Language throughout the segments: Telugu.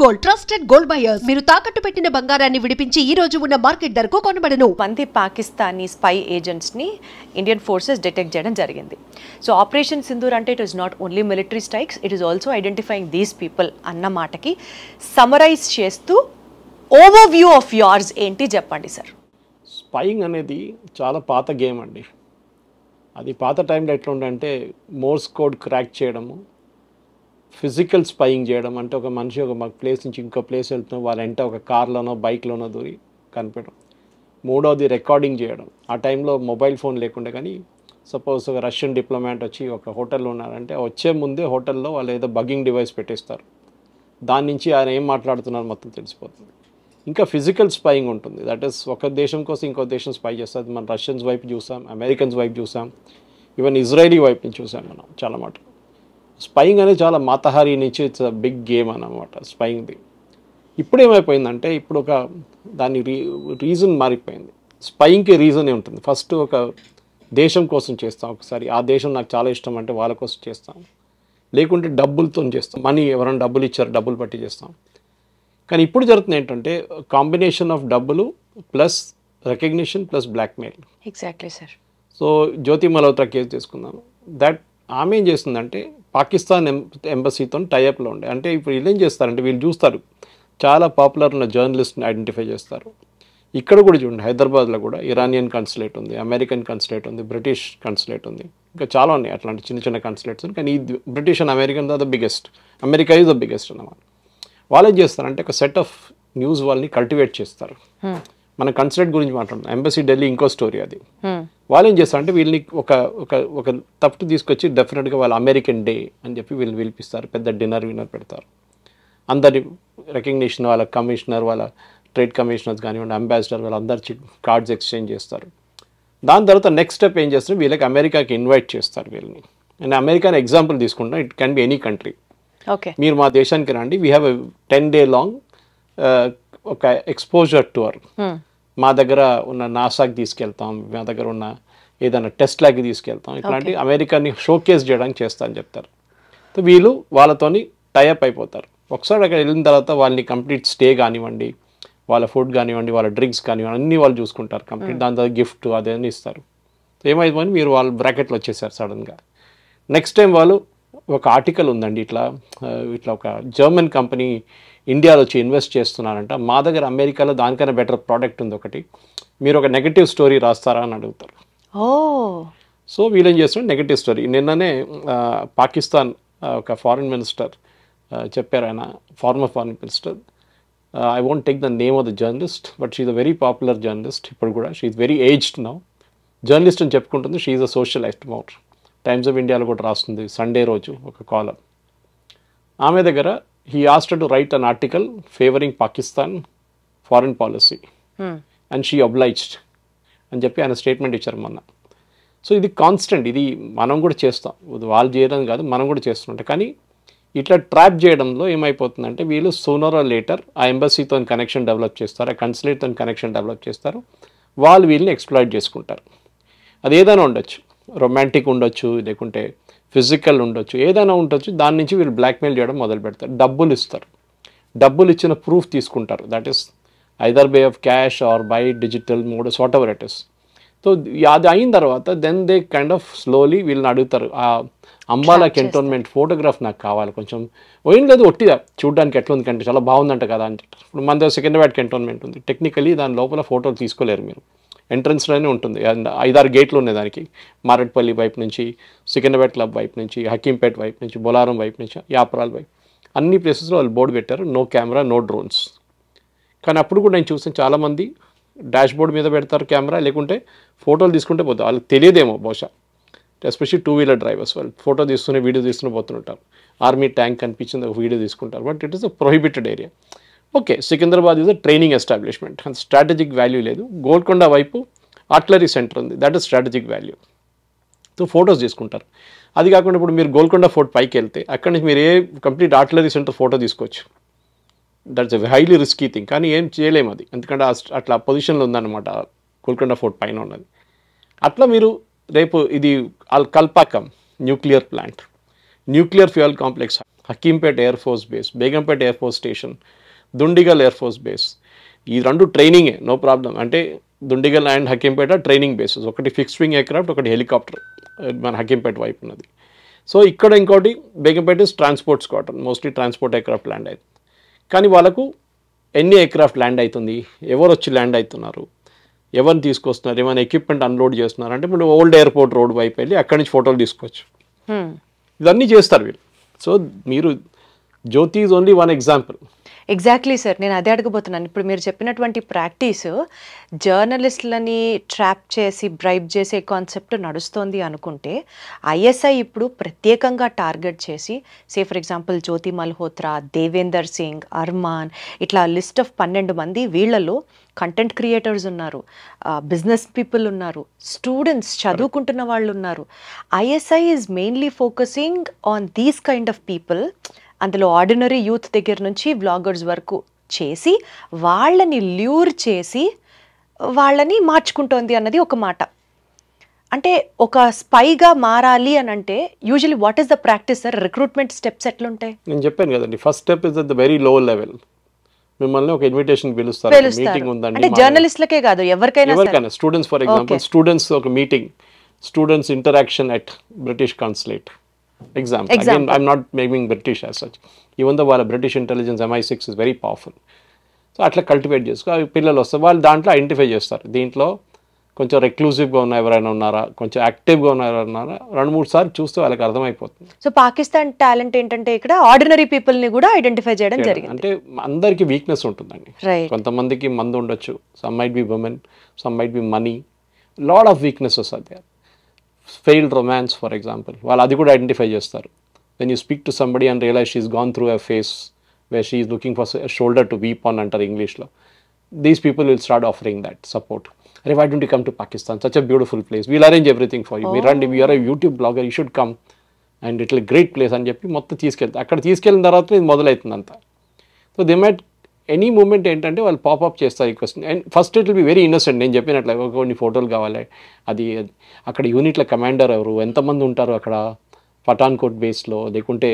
గోల్డ్ ట్రస్టెడ్ గోల్డ్ బయర్స్ మీరు తాకట్టు పెట్టిన బంగారాన్ని విడిపించి ఈ రోజు ఉన్న మార్కెట్ ధరకు కొనబడను. మంది పాకిస్తానీ స్పై ఏజెంట్స్ ని ఇండియన్ ఫోర్సెస్ డిటెక్ట్ చేయడం జరిగింది. సో ఆపరేషన్ సింధూర్ అంటే it is not only military strikes, it is also identifying these people అన్న మాటకి సమరైజ్ చేస్తూ ఓవర్ వ్యూ ఆఫ్ యోర్స్ ఏంటి చెప్పండి సార్. స్పైయింగ్ అనేది చాలా పాత గేమ్ అండి. అది పాత టైంలో ఎట్లా ఉండంటే మోర్స్ కోడ్ క్రాక్ చేయడము, ఫిజికల్ స్పైయింగ్ చేయడం, అంటే ఒక మనిషి ఒక ప్లేస్ నుంచి ఇంకో ప్లేస్ వెళ్తున్నాం వాళ్ళ వెంట ఒక కార్లోనో బైక్లోనో దూరి కనిపెట్టడం. మూడవది రికార్డింగ్ చేయడం. ఆ టైంలో మొబైల్ ఫోన్ లేకుండా, కానీ సపోజ్ ఒక రష్యన్ డిప్లొమాట్ వచ్చి ఒక హోటల్లో ఉన్నారంటే వచ్చే ముందే హోటల్లో వాళ్ళు ఏదో బగ్గింగ్ డివైస్ పెట్టేస్తారు, దాని నుంచి ఆయన ఏం మాట్లాడుతున్నారు మొత్తం తెలిసిపోతుంది. ఇంకా ఫిజికల్ స్పైయింగ్ ఉంటుంది, దట్ ఈస్ ఒక దేశం కోసం ఇంకో దేశం స్పై చేస్తుంది. మనం రష్యన్స్ వైపు చూసాం, అమెరికన్స్ వైపు చూసాం, ఈవెన్ ఇజ్రాయలీ వైపు నుంచి చూసాం మనం చాలా మాట. స్పైయింగ్ అనేది చాలా మాతహారి నుంచి ఇట్స్ అ బిగ్ గేమ్ అన్నమాట స్పైయింగ్ది. ఇప్పుడు ఏమైపోయిందంటే ఇప్పుడు ఒక దాని రీజన్ మారిపోయింది. స్పైయింగ్కి రీజనే ఉంటుంది. ఫస్ట్ ఒక దేశం కోసం చేస్తాం, ఒకసారి ఆ దేశం నాకు చాలా ఇష్టం అంటే వాళ్ళ కోసం చేస్తాం, లేకుంటే డబ్బులతో చేస్తాం, మనీ ఎవరైనా డబ్బులు ఇచ్చారు డబ్బులు పట్టి చేస్తాం. కానీ ఇప్పుడు జరుగుతుంది ఏంటంటే కాంబినేషన్ ఆఫ్ డబ్బులు plus recognition plus blackmail. Exactly sir. So Jyoti Malhotra case తీసుకుందాము. దట్ ఆమె ఏం చేస్తుందంటే పాకిస్తాన్ ఎంబసీతో టైఅప్లో ఉండే, అంటే ఇప్పుడు వీళ్ళు ఏం చేస్తారంటే వీళ్ళు చూస్తారు చాలా పాపులర్ ఉన్న జర్నలిస్ట్ని ఐడెంటిఫై చేస్తారు. ఇక్కడ కూడా చూడండి, హైదరాబాద్లో కూడా ఇరానియన్ కన్సులేట్ ఉంది, అమెరికన్ కన్సులేట్ ఉంది, బ్రిటిష్ కన్సులేట్ ఉంది, ఇంకా చాలా ఉన్నాయి అట్లాంటి చిన్న చిన్న కన్సులేట్స్. కానీ ఈ British and American the biggest, America is the biggest అన్నమాట. వాళ్ళు ఏం చేస్తారంటే ఒక సెట్ ఆఫ్ న్యూస్ వాళ్ళని కల్టివేట్ చేస్తారు. మన కన్సులేట్ గురించి మాట్లాడుతున్నాం, ఎంబసీ ఢిల్లీ ఇంకో స్టోరీ అది. వాళ్ళు ఏం చేస్తారంటే వీళ్ళని ఒక ఒక ఒక తప్పు తీసుకొచ్చి డెఫినెట్గా వాళ్ళ అమెరికన్ డే అని చెప్పి వీళ్ళు పిలిపిస్తారు, పెద్ద డిన్నర్ పెడతారు. అందరి రికగ్నిషన్, వాళ్ళ కమిషనర్, వాళ్ళ ట్రేడ్ కమిషనర్స్ కానివ్వండి, అంబాసిడర్, వాళ్ళందరి కార్డ్స్ ఎక్స్చేంజ్ చేస్తారు. దాని తర్వాత నెక్స్ట్ స్టెప్ ఏం చేస్తారు, వీళ్ళకి అమెరికాకి ఇన్వైట్ చేస్తారు వీళ్ళని. నేను అమెరికాని ఎగ్జాంపుల్ తీసుకుంటాను, it can be any country. Okay, మీరు మా దేశానికి రండి, వీ హ్యావ్ 10 day లాంగ్ ఒక ఎక్స్పోజర్ టూర్. మా దగ్గర ఉన్న నాసాకి తీసుకెళ్తాం, మా దగ్గర ఉన్న ఏదైనా టెస్ట్ లాకి తీసుకెళ్తాం, ఇట్లాంటి అమెరికాని షోకేస్ చేయడానికి చేస్తా అని చెప్తారు. సో వీళ్ళు వాళ్ళతోని టైఅప్ అయిపోతారు. ఒకసారి అక్కడ వెళ్ళిన తర్వాత వాళ్ళని కంప్లీట్ స్టే కానివ్వండి, వాళ్ళ ఫుడ్ కానివ్వండి, వాళ్ళ డ్రింక్స్ కానివ్వండి అన్నీ వాళ్ళు చూసుకుంటారు కంప్లీట్. దాని తర్వాత గిఫ్ట్ అదేని ఇస్తారు. ఏమైందని మీరు వాళ్ళ బ్రాకెట్లో వచ్చేసారు సడన్గా. నెక్స్ట్ టైం వాళ్ళు ఒక ఆర్టికల్ ఉందండి, ఇట్లా ఒక జర్మన్ కంపెనీ ఇండియాలో వచ్చి ఇన్వెస్ట్ చేస్తున్నారంట, మా దగ్గర అమెరికాలో దానికన్నా బెటర్ ప్రోడక్ట్ ఉంది ఒకటి, మీరు ఒక నెగటివ్ స్టోరీ రాస్తారా అని అడుగుతారు. సో వీళ్ళు ఏం చేస్తున్నారు, నెగటివ్ స్టోరీ. నిన్ననే పాకిస్తాన్ ఒక ఫారిన్ మినిస్టర్ చెప్పారు, ఆయన former foreign minister, I won't take the name of the journalist but she is a very popular journalist. ఇప్పుడు కూడా she is very aged now, journalist అని చెప్పుకుంటుంది. She is a social activist, Times of ఇండియాలో కూడా రాస్తుంది సండే రోజు ఒక కాలం. ఆమె దగ్గర he asked her to write an article favoring Pakistan foreign policy and she obliged అని చెప్పి ఆయన స్టేట్మెంట్ ఇచ్చారు మొన్న. సో ఇది కాన్స్టెంట్, ఇది మనం కూడా చేస్తాం, వాళ్ళు చేయడం కాదు మనం కూడా చేస్తుంటాం. కానీ ఇట్లా ట్రాప్ చేయడంలో ఏమైపోతుందంటే వీళ్ళు సూనర్ ఆర్ లేటర్ ఆ ఎంబసీతో కనెక్షన్ డెవలప్ చేస్తారు, ఆ కన్సులేట్తో కనెక్షన్ డెవలప్ చేస్తారు, వాళ్ళు వీళ్ళని ఎక్స్ప్లాయిట్ చేసుకుంటారు. అది ఏదైనా ఉండొచ్చు, రొమాంటిక్ ఉండొచ్చు, లేకుంటే ఫిజికల్ ఉండొచ్చు, ఏదైనా ఉండొచ్చు. దాని నుంచి వీళ్ళు బ్లాక్మెయిల్ చేయడం మొదలు పెడతారు, డబ్బులు ఇస్తారు, డబ్బులు ఇచ్చిన ప్రూఫ్ తీసుకుంటారు. That is either by of cash or by digital modes whatever it is. So అది అయిన తర్వాత then they kind of slowly వీళ్ళని అడుగుతారు, ఆ అంబాలా కంటోన్మెంట్ ఫోటోగ్రాఫ్ నాకు కావాలి, కొంచెం ఏం లేదు ఒట్టిగా చూడడానికి ఎట్లా ఉంది కంటే చాలా బాగుందంట కదా అని. ఇప్పుడు మన దగ్గర సికింద్రాబాద్ కంటోన్మెంట్ ఉంది, టెక్నికలీ దాని లోపల ఫోటోలు తీసుకోలేరు మీరు, ఎంట్రన్స్లోనే ఉంటుంది. అండ్ 5-6 గేట్లు ఉన్నాయి దానికి, మారేట్పల్లి వైపు నుంచి, సికింద్రాబాద్ క్లబ్ వైపు నుంచి, హకీంపేట్ వైపు నుంచి, బొలారం వైపు నుంచి, యాపరాల్ వైపు, అన్ని ప్లేసెస్లో వాళ్ళు బోర్డు పెట్టారు, నో కెమెరా నో డ్రోన్స్. కానీ అప్పుడు కూడా నేను చూసాను చాలామంది డాష్ బోర్డ్ మీద పెడతారు కెమెరా, లేకుంటే ఫోటోలు తీసుకుంటే పోతారు. వాళ్ళకి తెలియదేమో బహుశా, ఎస్పెషల్లీ 2-wheeler డ్రైవర్స్, వాళ్ళు ఫోటో తీస్తూనే వీడియో తీస్తూనే పోతుంటారు. ఆర్మీ ట్యాంక్ కనిపించింది ఒక వీడియో తీసుకుంటారు, but it is a prohibited area. Okay, Secunderabad is a training establishment, అంత స్ట్రాటజిక్ వాల్యూ లేదు. గోల్కొండ వైపు ఆర్టిలరీ సెంటర్ ఉంది, that is strategic value. So photos తీసుకుంటారు. అది కాకుండా ఇప్పుడు మీరు గోల్కొండ ఫోర్ట్ పైకి వెళ్తే అక్కడి నుంచి మీరు కంప్లీట్ ఆర్టిలరీ సెంటర్ ఫోటో తీసుకోవచ్చు. That's a highly risky thing, కానీ ఏం చేయలేము అది, ఎందుకంటే అట్లా పొజిషన్లో ఉందన్నమాట గోల్కొండ ఫోర్ట్ పైన ఉన్నది. అట్లా మీరు రేపు ఇది Kalpakkam nuclear plant, nuclear fuel complex Hakimpet air force base, Begumpet air force station, Dundigal air force base. ఈ రెండు ట్రైనింగే, నో ప్రాబ్లం. అంటే Dundigal and Hakimpet training bases, ఒకటి ఫిక్స్డ్ వింగ్ ఎయిర్క్రాఫ్ట్, ఒకటి హెలికాప్టర్ మన హకీంపేట వైపు ఉన్నది. సో ఇక్కడ ఇంకోటి Begumpet is transport squadron, mostly transport aircraft land అవుతుంది. కానీ వాళ్ళకు ఎన్ని ఎయిర్క్రాఫ్ట్ ల్యాండ్ అవుతుంది, ఎవరు వచ్చి ల్యాండ్ అవుతున్నారు, ఎవరిని తీసుకొస్తున్నారు, ఏమైనా ఎక్విప్మెంట్ అన్లోడ్ చేస్తున్నారు అంటే ఇప్పుడు ఓల్డ్ ఎయిర్పోర్ట్ రోడ్ వైపు వెళ్ళి అక్కడి నుంచి ఫోటోలు తీసుకోవచ్చు. ఇవన్నీ చేస్తారు వీళ్ళు. సో మీరు Jyoti is only one example. Exactly sir, నేను అదే అడగబోతున్నాను. ఇప్పుడు మీరు చెప్పినటువంటి ప్రాక్టీస్ జర్నలిస్టులని ట్రాప్ చేసి బ్రైబ్ చేసే కాన్సెప్ట్ నడుస్తోంది అనుకుంటే, ఐఎస్ఐ ఇప్పుడు ప్రత్యేకంగా టార్గెట్ చేసి ఫర్ ఎగ్జాంపుల్ జ్యోతి మల్హోత్రా, దేవేందర్ సింగ్, అర్మాన్, ఇట్లా లిస్ట్ ఆఫ్ 12 మంది, వీళ్ళలో కంటెంట్ క్రియేటర్స్ ఉన్నారు, బిజినెస్ పీపుల్ ఉన్నారు, స్టూడెంట్స్ చదువుకుంటున్న వాళ్ళు ఉన్నారు. ISI is mainly focusing on these kind of people. అందులో ఆర్డినరీ యూత్ దగ్గర నుంచి వ్లాగర్స్ వరకు చేసి వాళ్ళని ల్యూర్ చేసి వాళ్ళని మార్చుకుంటోంది అన్నది ఒక మాట. అంటే ఒక స్పైగా మారాలి అని అంటే usually what is the practice sir? Recruitment steps ఎట్లుంటాయి? నేను చెప్పాను కదండి, first step is at the very low level. మిమ్మల్ని ఒక ఇన్విటేషన్ పిలుస్తారు, మీటింగ్ ఉందండి. అంటే జర్నలిస్టులకే కాదు, ఎవరికైనా స్టూడెంట్స్, ఫర్ ఎగ్జాంపుల్ స్టూడెంట్స్ ఒక meeting, students interaction at British consulate. Example. Again, I'm not making British as such. Even though వాళ్ళ British intelligence MI6 is very powerful. So అట్లా కల్టివేట్ చేసుకో, పిల్లలు వస్తారు, వాళ్ళు దాంట్లో ఐడెంటిఫై చేస్తారు. దీంట్లో కొంచెం రెక్లూజివ్గా ఉన్న ఎవరైనా ఉన్నారా, కొంచెం యాక్టివ్గా ఉన్న ఎవరైనా ఉన్నారా, 2-3 సార్లు చూస్తే వాళ్ళకి అర్థమైపోతుంది. సో పాకిస్తాన్ టాలెంట్ ఏంటంటే ఇక్కడ ఆర్డినరీ పీపుల్ని కూడా ఐడెంటిఫై చేయడం జరిగింది. అంటే అందరికీ వీక్నెస్ ఉంటుందండి. కొంతమందికి మందు ఉండొచ్చు, some might be women, some might be money, lot of weaknesses are there. Failed romance for example, వాళ్ళు అది కూడా ఐడెంటిఫై చేస్తారు. When you speak to somebody and realize she is gone through a phase where she is looking for shoulder to weep on అంటారు ఇంగ్లీష్లో. These people will start offering that support. అరే why don't you come to Pakistan, such a beautiful place, we'll arrange everything for you, మీరు రండి, we are a YouTube blogger, you should come and ఇట్లా గ్రేట్ ప్లేస్ అని చెప్పి మొత్తం తీసుకెళ్తారు. అక్కడ తీసుకెళ్ళిన తర్వాత ఇది మొదలవుతుంది అంతా. So they might any moment ఏంటంటే వాళ్ళు పాపప్ చేస్తారు ఈ question. And first it will be very innocent. నేను చెప్పినట్లే కొన్ని ఫోటోలు కావాలి, అది అక్కడ యూనిట్ల కమాండర్ ఎవరు, ఎంతమంది ఉంటారు అక్కడ పఠాన్కోట్ బేస్లో, లేకుంటే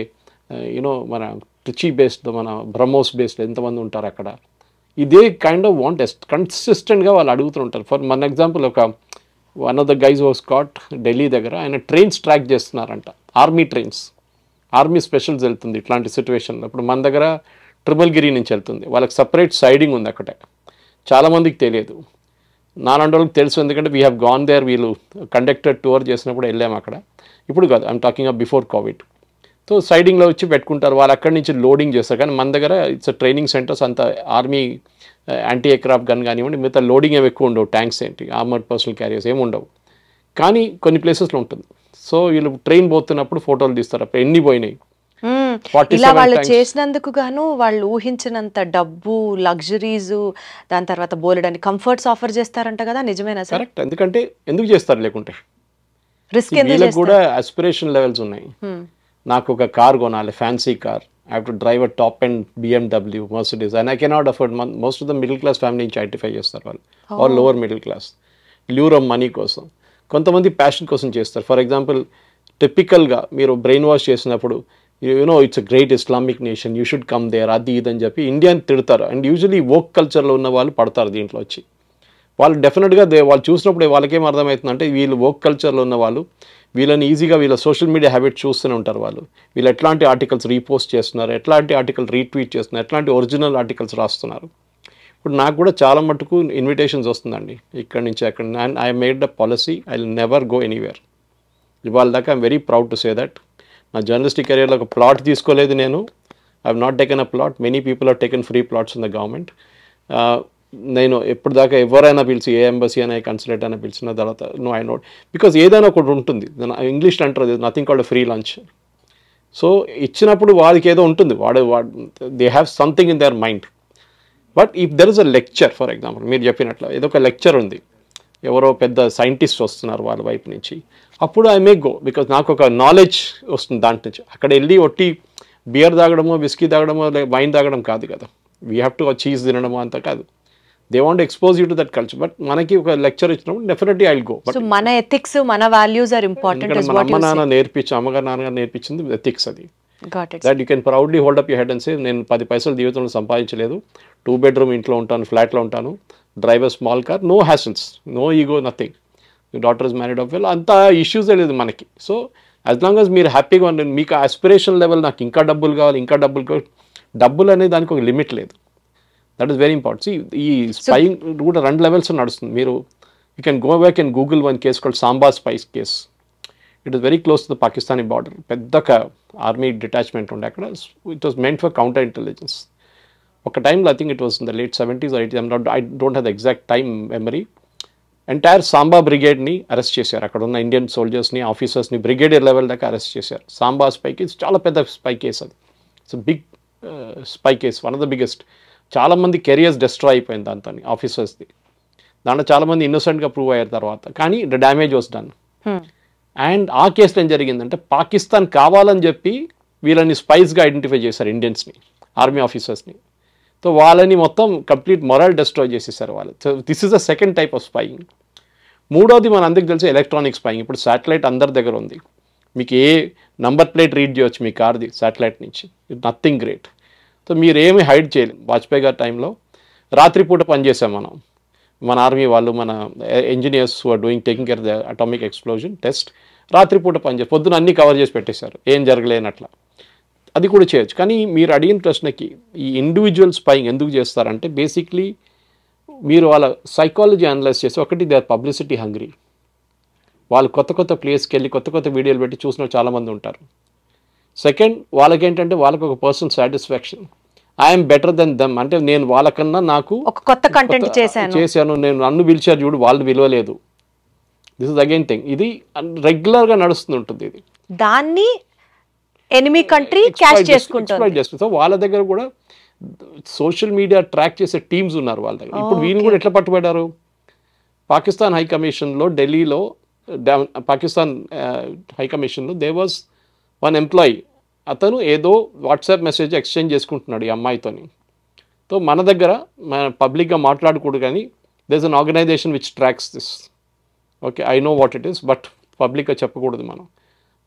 యూనో మన ట్రిచీ బేస్లో, మన బ్రహ్మోస్ బేస్లో ఎంతమంది ఉంటారు అక్కడ. ఇదే కైండ్ ఆఫ్ వాంట్ కన్సిస్టెంట్గా వాళ్ళు అడుగుతూ ఉంటారు. ఫర్ మన ఎగ్జాంపుల్ ఒక one of the guys was caught Delhi దగ్గర, ఆయన ట్రైన్స్ ట్రాక్ చేస్తున్నారంట, ఆర్మీ ట్రైన్స్, ఆర్మీ స్పెషల్స్ వెళ్తుంది ఇట్లాంటి సిచ్యువేషన్లో. ఇప్పుడు మన దగ్గర ట్రిపుల్గిరి నుంచి వెళ్తుంది, వాళ్ళకి సపరేట్ సైడింగ్ ఉంది అక్కడే. చాలామందికి తెలియదు, నాలాంటి వాళ్ళకి తెలుసు, ఎందుకంటే వీ హ్యావ్ గాన్ దేర్. వీళ్ళు కండక్టెడ్ టూర్ చేసినప్పుడు వెళ్ళాము అక్కడ. ఇప్పుడు కాదు, I'm talking of before Covid. So సైడింగ్లో వచ్చి పెట్టుకుంటారు, వాళ్ళు అక్కడి నుంచి లోడింగ్ చేస్తారు. కానీ మన దగ్గర ఇట్స్ ట్రైనింగ్ సెంటర్స్, అంత ఆర్మీ యాంటీ ఎయిర్క్రాఫ్ట్ గన్ కానివ్వండి, మిగతా లోడింగ్ ఏమి ఎక్కువ ఉండవు, ట్యాంక్స్ ఏంటి, ఆర్మర్డ్ పర్సనల్ క్యారియర్స్ ఏమి ఉండవు. కానీ కొన్ని ప్లేసెస్లో ఉంటుంది. సో వీళ్ళు ట్రైన్ పోతున్నప్పుడు ఫోటోలు తీస్తారు, అప్పుడు ఎన్ని పోయినాయి. ఇలా వాళ్ళు చేసినందుకు గాను వాళ్ళు ఊహించినంత డబ్బు, లగ్జరీస్, దాని తర్వాత బోలెడని కంఫర్ట్స్ ఆఫర్ చేస్తారంట కదా, నిజమేనా సార్? కరెక్ట్. ఎందుకంటే ఎందుకు చేస్తారు లేకుంటే, రిస్క్ వీళ్ళకి కూడా ఆస్పిరేషన్ లెవెల్స్ ఉన్నాయి. నాకు ఒక కార్ కొనాలి, fancy car, I have to drive a top and BMW, Mercedes, and I cannot afford. Most of the middle class family నుంచి ఐడెంటిఫై చేస్తారు వాళ్ళు, or lower middle class, lure of money కోసం. కొంతమంది ప్యాషన్ కోసం చేస్తారు. ఫర్ ఎగ్జాంపుల్ టిపికల్గా మీరు బ్రెయిన్ వాష్ చేసినప్పుడు, you know it's a great Islamic nation, you should come there, అది ఇదని చెప్పి ఇండియాని తిడతారు. అండ్ యూజువలీ వోక్ కల్చర్లో ఉన్న వాళ్ళు పడతారు దీంట్లో వచ్చి. వాళ్ళు డెఫినెట్గా వాళ్ళు చూసినప్పుడు వాళ్ళకేం అర్థమవుతుందంటే, వీళ్ళు వోక్ కల్చర్లో ఉన్న వాళ్ళు, వీళ్ళని ఈజీగా వీళ్ళ సోషల్ మీడియా హ్యాబిట్ చూస్తూనే ఉంటారు. వీళ్ళు ఎట్లాంటి ఆర్టికల్స్ రీపోస్ట్ చేస్తున్నారు, ఎట్లాంటి ఆర్టికల్ రీట్వీట్ చేస్తున్నారు, ఎట్లాంటి ఒరిజినల్ ఆర్టికల్స్ రాస్తున్నారు. ఇప్పుడు నాకు కూడా చాలా మటుకు ఇన్విటేషన్స్ వస్తుందండి ఇక్కడి నుంచి అక్కడ. And I made the policy, I will never go anywhere. ఇవాళ దాకా I'm very proud to say that. నా జర్నలిస్టిక్ కెరియర్లో ఒక ప్లాట్ తీసుకోలేదు నేను. I have not taken a plot. Many people have taken free plots in the government. నేను ఎప్పుడు దాకా ఎవరైనా పిలిచి, ఏ ఎంబసీ అయినా, కన్సులేట్ అయినా పిలిచిన తర్వాత నో, ఐ నోట్, బికాజ్ ఏదైనా ఒకటి ఉంటుంది. ఇంగ్లీష్లో అంటారు nothing called free lunch. So ఇచ్చినప్పుడు వాడికి ఏదో ఉంటుంది, they have something in their mind. But if there is a lecture, for example మీరు చెప్పినట్లు ఏదో ఒక లెక్చర్ ఉంది, ఎవరో పెద్ద సైంటిస్ట్ వస్తున్నారు వాళ్ళ వైపు నుంచి, అప్పుడు ఐ మే గో, బికాజ్ నాకు ఒక నాలెడ్జ్ వస్తుంది దాంట్ నుంచి. అక్కడ వెళ్ళి ఒట్టి బియర్ తాగడమో, విస్కీ తాగడమో, వైన్ తాగడం కాదు కదా, వీ హ్యావ్ టు చీజ్ తినడమో అంత కాదు. They want expose you to that culture. But మనకి ఒక లెక్చర్ ఇచ్చినప్పుడు definitely I will go. But మన ఎథిక్స్, మన వాల్యూస్ ఆర్ ఇంపార్టెంట్. మన అమ్మ నాన్న నేర్పించి, అమ్మగారు నాన్నగారు నేర్పించింది ఎథిక్స్. అది got it. That you can proudly hold up your head and say నేను 10 పైసలు జీవితంలో సంపాదించలేదు, 2 bedroom ఇంట్లో ఉంటాను, ఫ్లాట్లో ఉంటాను, drive a small car, no hassles, no ego, nothing, మీ daughter is married off well, అంత ఇష్యూసే లేదు మనకి. సో యాజ్ లాంగ్ యాజ్ మీరు హ్యాపీగా ఉండండి, మీకు ఆస్పిరేషన్ లెవెల్ నాకు ఇంకా డబ్బులు కావాలి, ఇంకా డబ్బులు కావాలి, డబ్బులు అనేది దానికి ఒక లిమిట్ లేదు. That is very important. ఈ స్పైయింగ్ కూడా 2 levels నడుస్తుంది. మీరు you can go back and Google one case called Samba spies case. It is very close to the Pakistani border. పెద్ద ఆర్మీ డిటాచ్మెంట్ ఉండే అక్కడ. It was meant for counter intelligence. ఒక టైంలో I think it was in the late 70s or 80s, I don't have the exact time memory. Entire Samba బ్రిగేడ్ని అరెస్ట్ చేశారు. అక్కడ ఉన్న ఇండియన్ సోల్జర్స్ని, ఆఫీసర్స్ని బ్రిగేడియర్ లెవెల్ దాకా అరెస్ట్ చేశారు. సాంబా స్పై కేస్ చాలా పెద్ద స్పై కేస్ అది. It's big spy case, one of the biggest. చాలామంది కెరియర్స్ డిస్ట్రాయ్ అయిపోయింది దాంతో, ఆఫీసర్స్ది. దాంట్లో చాలామంది ఇన్నోసెంట్గా ప్రూవ్ అయ్యారు తర్వాత, కానీ the damage was done. And ఆ కేసులో ఏం జరిగిందంటే పాకిస్తాన్ కావాలని చెప్పి వీళ్ళని స్పైస్గా ఐడెంటిఫై చేశారు, ఇండియన్స్ని, ఆర్మీ ఆఫీసర్స్ని. సో వాళ్ళని మొత్తం కంప్లీట్ మొరల్ డిస్ట్రాయ్ చేసేసారు వాళ్ళు. So this is the second type of spying. మూడోది మన అందరికి తెలిసి ఎలక్ట్రానిక్ స్పైయింగ్. ఇప్పుడు శాటిలైట్ అందరి దగ్గర ఉంది. మీకు ఏ నంబర్ ప్లేట్ రీడ్ చేయొచ్చు మీ కార్ది శాటిలైట్ నుంచి. It nothing great. సో మీరు ఏమి హైడ్ చేయలేము. వాజ్పేయి గారి టైంలో రాత్రిపూట పనిచేసాం మనం, మన ఆర్మీ వాళ్ళు, మన engineers who are doing taking care the atomic explosion test, రాత్రిపూట పనిచేసి పొద్దున అన్నీ కవర్ చేసి పెట్టేశారు, ఏం జరగలేనట్లా. అది కూడా చేయొచ్చు. కానీ మీరు అడిగిన ప్రశ్నకి ఈ ఇండివిజువల్ స్పైయింగ్ ఎందుకు చేస్తారంటే బేసిక్లీ మీరు వాళ్ళ సైకాలజీ అనలైజ్ చేసి, ఒకటి దే ఆర్ పబ్లిసిటీ హంగ్రీ. వాళ్ళు కొత్త కొత్త ప్లేస్కి వెళ్ళి కొత్త కొత్త వీడియోలు పెట్టి చూసిన చాలామంది ఉంటారు. సెకండ్, వాళ్ళకేంటంటే వాళ్ళకి ఒక personal satisfaction, I'm better than them, అంటే నేను వాళ్ళకన్నా నాకు ఒక కొత్త కంటెంట్ చేశాను, నేను నన్ను పిలిచారు చూడు, వాళ్ళు విలువలేదు. This is again thing. ఇది రెగ్యులర్గా నడుస్తుంటుంది. ఇది దాన్ని ఎనిమీ కంట్రీ క్యాష్ చేసుకుంటుంది. సో వాళ్ళ దగ్గర కూడా సోషల్ మీడియా ట్రాక్ చేసే టీమ్స్ ఉన్నారు వాళ్ళ దగ్గర. ఇప్పుడు వీళ్ళు కూడా ఎట్లా పట్టుబడ్డారు, పాకిస్తాన్ హై కమిషన్లో ఢిల్లీలో, పాకిస్తాన్ హై కమిషన్లో దే వాజ్ వన్ ఎంప్లాయీ. అతను ఏదో వాట్సాప్ మెసేజ్ ఎక్స్చేంజ్ చేసుకుంటున్నాడు ఈ అమ్మాయితోని. సో మన దగ్గర మన పబ్లిక్గా మాట్లాడకూడదు, కానీ there is an organisation which tracks this. Okay, I know what it is, but పబ్లిక్గా చెప్పకూడదు మనం.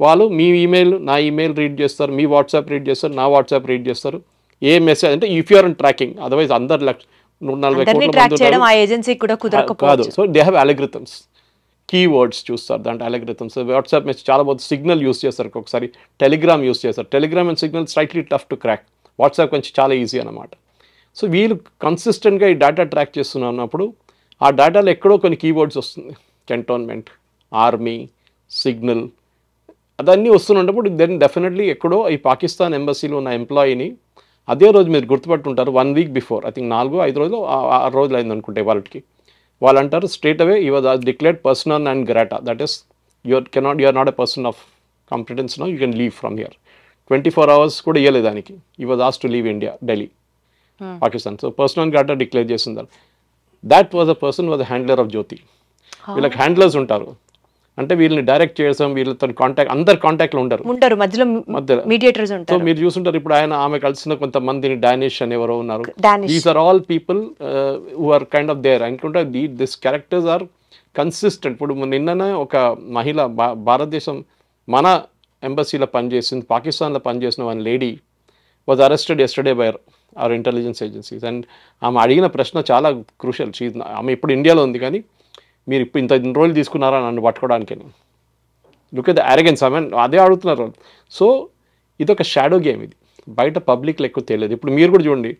వాళ్ళు మీ ఈమెయిల్, నా ఈమెయిల్ రీడ్ చేస్తారు, మీ వాట్సాప్ రీడ్ చేస్తారు, నా వాట్సాప్ రీడ్ చేస్తారు. ఏ మెసేజ్ అంటే ఇఫ్ యూఆర్ ట్రాకింగ్, అదర్వైజ్ అందరు 140 కోట్ల కాదు. So they have algorithms, keywords చూస్తారు దాంట్లో అలగ్రిథమ్స్. వాట్సాప్ మెసేజ్ చాలా బాగుంది. సిగ్నల్ యూస్ చేస్తారు, ఒకసారి టెలిగ్రామ్ యూస్ చేస్తారు. Telegram and signal slightly tough to crack, WhatsApp కొంచెం చాలా ఈజీ అనమాట. సో వీళ్ళు కన్సిస్టెంట్గా ఈ డేటా ట్రాక్ చేస్తున్నప్పుడు ఆ డేటాలో ఎక్కడో కొన్ని కీవర్డ్స్ వస్తుంది, కంటోన్మెంట్, ఆర్మీ, సిగ్నల్, అదన్నీ వస్తున్నప్పుడు దెన్ డెఫినెట్లీ ఎక్కడో ఈ పాకిస్తాన్ ఎంబసీలో ఉన్న ఎంప్లాయీని అదే రోజు మీరు గుర్తుపట్టుంటారు, 1 week బిఫోర్, ఐ థింక్ 4-5 రోజులు 6 రోజులు అయింది అనుకుంటే వాళ్ళకి. వాళ్ళు అంటారు straight away you was declared persona non grata, that is you are not a person of competence no, you can leave from here. 24 hours కూడా ఇవ్వలేదు దానికి. You was asked to leave India, Delhi, Pakistan. So persona non grata declare చేసింది. That was a person was a handler of జ్యోతి. వీళ్ళకి హ్యాండ్లర్స్ ఉంటారు, అంటే వీళ్ళని డైరెక్ట్ చేసాం, వీళ్ళతో కాంటాక్ట్, అందరు కాంటాక్ట్లో ఉంటారు, మధ్యలో మీడియేటర్స్ ఉంటారు. సో మీరు చూసుంటారు ఇప్పుడు ఆమె కలిసిన కొంతమందిని డానిష్ అని ఎవరో ఉన్నారు. These are all people who are kind of there. అనుకుంటే దిస్ క్యారెక్టర్స్ ఆర్ కన్సిస్టెంట్. ఇప్పుడు నిన్ననే ఒక మహిళ భారతదేశం మన ఎంబసీలో పనిచేసింది, పాకిస్తాన్లో పనిచేసిన one lady was arrested yesterday by our intelligence agencies. And ఆమె అడిగిన ప్రశ్న చాలా క్రూషల్. ఆమె ఇప్పుడు ఇండియాలో ఉంది, కానీ మీరు ఇప్పుడు ఇన్ని రోజులు తీసుకున్నారా నన్ను పట్టుకోవడానికి? Look at the arrogance, I mean అదే అడుగుతున్నారు. సో ఇదొక షాడో గేమ్. ఇది బయట పబ్లిక్లో ఎక్కువ తెలియదు. ఇప్పుడు మీరు కూడా చూడండి,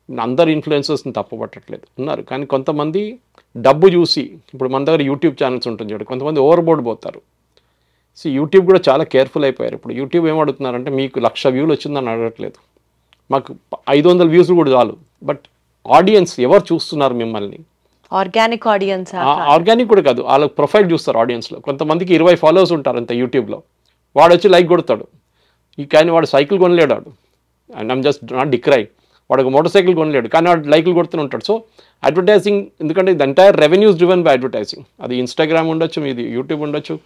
అందరు ఇన్ఫ్లుయెన్సర్స్ని తప్పుపట్టట్లేదు ఉన్నారు, కానీ కొంతమంది డబ్బు చూసి, ఇప్పుడు మన దగ్గర యూట్యూబ్ ఛానల్స్ ఉంటుంది చూడండి, కొంతమంది ఓవర్బోర్డ్ పోతారు. సో యూట్యూబ్ కూడా చాలా కేర్ఫుల్ అయిపోయారు. ఇప్పుడు యూట్యూబ్ ఏం అడుగుతున్నారంటే మీకు 1,00,000 views వచ్చిందని అడగట్లేదు, మాకు 500 views కూడా చాలు. బట్ ఆడియన్స్ ఎవరు చూస్తున్నారు మిమ్మల్ని? Organic audience. ఆర్గానిక్ కూడా కాదు, వాళ్ళ ప్రొఫైల్ చూస్తారు ఆడియన్స్లో. కొంతమందికి 20 followers ఉంటారు అంత యూట్యూబ్లో. వాడు వచ్చి లైక్ కొడతాడు, కానీ వాడు సైకిల్ కొనలేడు. And I'm just not decry, వాడు ఒక మోటార్ సైకిల్ కొనలేడు, కానీ వాడు లైక్లు కొడుతూనే ఉంటాడు. సో అడ్వర్టైజింగ్, ఎందుకంటే the entire revenues driven by advertising. అది ఇన్స్టాగ్రామ్ ఉండొచ్చు, ఇది యూట్యూబ్ ఉండొచ్చు,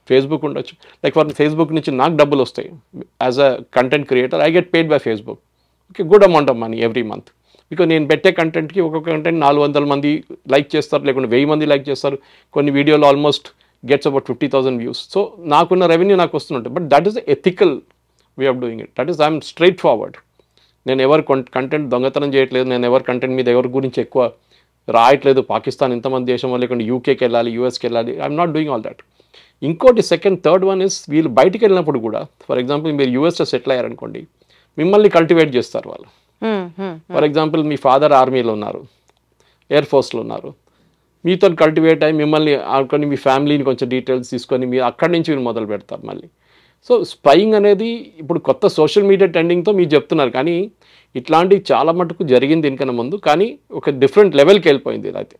ఫేస్బుక్ ఉండొచ్చు. లైక్ ఫర్ ఫేస్బుక్ నుంచి నాకు డబ్బులు వస్తాయి as a content creator, I get paid by Facebook. Okay, good amount of money every month. Because నేను పెట్టే కంటెంట్కి ఒక్కొక్క కంటెంట్ 400 మంది లైక్ చేస్తారు, లేకుంటే 1000 మంది లైక్ చేస్తారు. కొన్ని వీడియోలు almost gets about 50,000 views. So నాకున్న రెవెన్యూ నాకు వస్తుంటుంది. But that is ethical way of doing it. That is I'm straight forward. నేను ఎవరు కంటెంట్ దొంగతనం చేయట్లేదు, నేను ఎవరి కంటెంట్ మీద ఎవరి గురించి ఎక్కువ రాయట్లేదు, పాకిస్తాన్ ఇంతమంది దేశం వల్ల లేకుండా యూకేకి వెళ్ళాలి, యూఎస్కి వెళ్ళాలి, I'm not doing all that. ఇంకోటి థర్డ్ వన్ ఇస్ వీళ్ళు బయటికి వెళ్ళినప్పుడు కూడా, ఫర్ ఎగ్జాంపుల్ మీరు యూఎస్లో సెటిల్ అయ్యారనుకోండి, మిమ్మల్ని కల్టివేట్ చేస్తారు వాళ్ళు. ఫర్ ఎగ్జాంపుల్ మీ ఫాదర్ ఆర్మీలో ఉన్నారు, ఎయిర్ ఫోర్స్లో ఉన్నారు, మీతో కల్టివేట్ అయ్యి మిమ్మల్ని ఆడుకొని మీ ఫ్యామిలీని కొంచెం డీటెయిల్స్ తీసుకొని మీరు అక్కడి నుంచి మీరు మొదలు పెడతారు మళ్ళీ. సో స్పైయింగ్ అనేది ఇప్పుడు కొత్త సోషల్ మీడియా ట్రెండింగ్తో మీరు చెప్తున్నారు, కానీ ఇట్లాంటివి చాలా మటుకు జరిగింది దీనికన్నా ముందు, కానీ ఒక డిఫరెంట్ లెవెల్కి వెళ్ళిపోయింది ఇలా అయితే.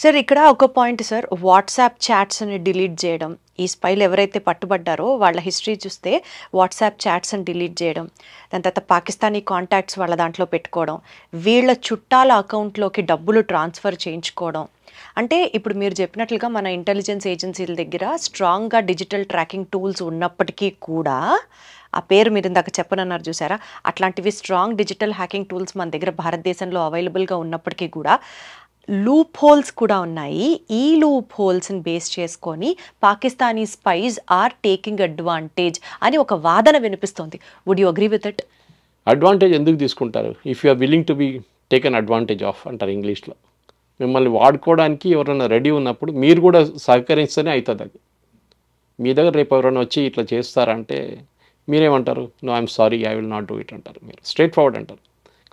సార్ ఇక్కడ ఒక పాయింట్ సార్, వాట్సాప్ చాట్స్ అని డిలీట్ చేయడం, ఈ స్పైలు ఎవరైతే పట్టుబడ్డారో వాళ్ళ హిస్టరీ చూస్తే వాట్సాప్ చాట్స్ అని డిలీట్ చేయడం, దాని తర్వాత పాకిస్తానీ కాంటాక్ట్స్ వాళ్ళ దాంట్లో పెట్టుకోవడం, వీళ్ళ చుట్టాల అకౌంట్లోకి డబ్బులు ట్రాన్స్ఫర్ చేయించుకోవడం. అంటే ఇప్పుడు మీరు చెప్పినట్లుగా మన ఇంటెలిజెన్స్ ఏజెన్సీల దగ్గర స్ట్రాంగ్గా డిజిటల్ ట్రాకింగ్ టూల్స్ ఉన్నప్పటికీ కూడా, ఆ పేరు మీరు ఇందాక చెప్పనన్నారు చూసారా, అట్లాంటివి స్ట్రాంగ్ డిజిటల్ హ్యాకింగ్ టూల్స్ మన దగ్గర భారతదేశంలో అవైలబుల్గా ఉన్నప్పటికీ కూడా లూప్ హోల్స్ కూడా ఉన్నాయి. ఈ లూప్ హోల్స్ని బేస్ చేసుకొని Pakistani spies are taking advantage అని ఒక వాదన వినిపిస్తోంది. Would you agree with it? Advantage ఎందుకు తీసుకుంటారు? If you are willing to be taken advantage of అంటారు ఇంగ్లీష్లో. మిమ్మల్ని వాడుకోవడానికి ఎవరైనా రెడీ ఉన్నప్పుడు మీరు కూడా సహకరిస్తేనే అవుతుంది అది. మీ దగ్గర రేపు ఎవరైనా వచ్చి ఇట్లా చేస్తారంటే మీరేమంటారు? No I'm sorry, I will not do it అంటారు. మీరు స్ట్రైట్ ఫార్వర్డ్ అంటారు.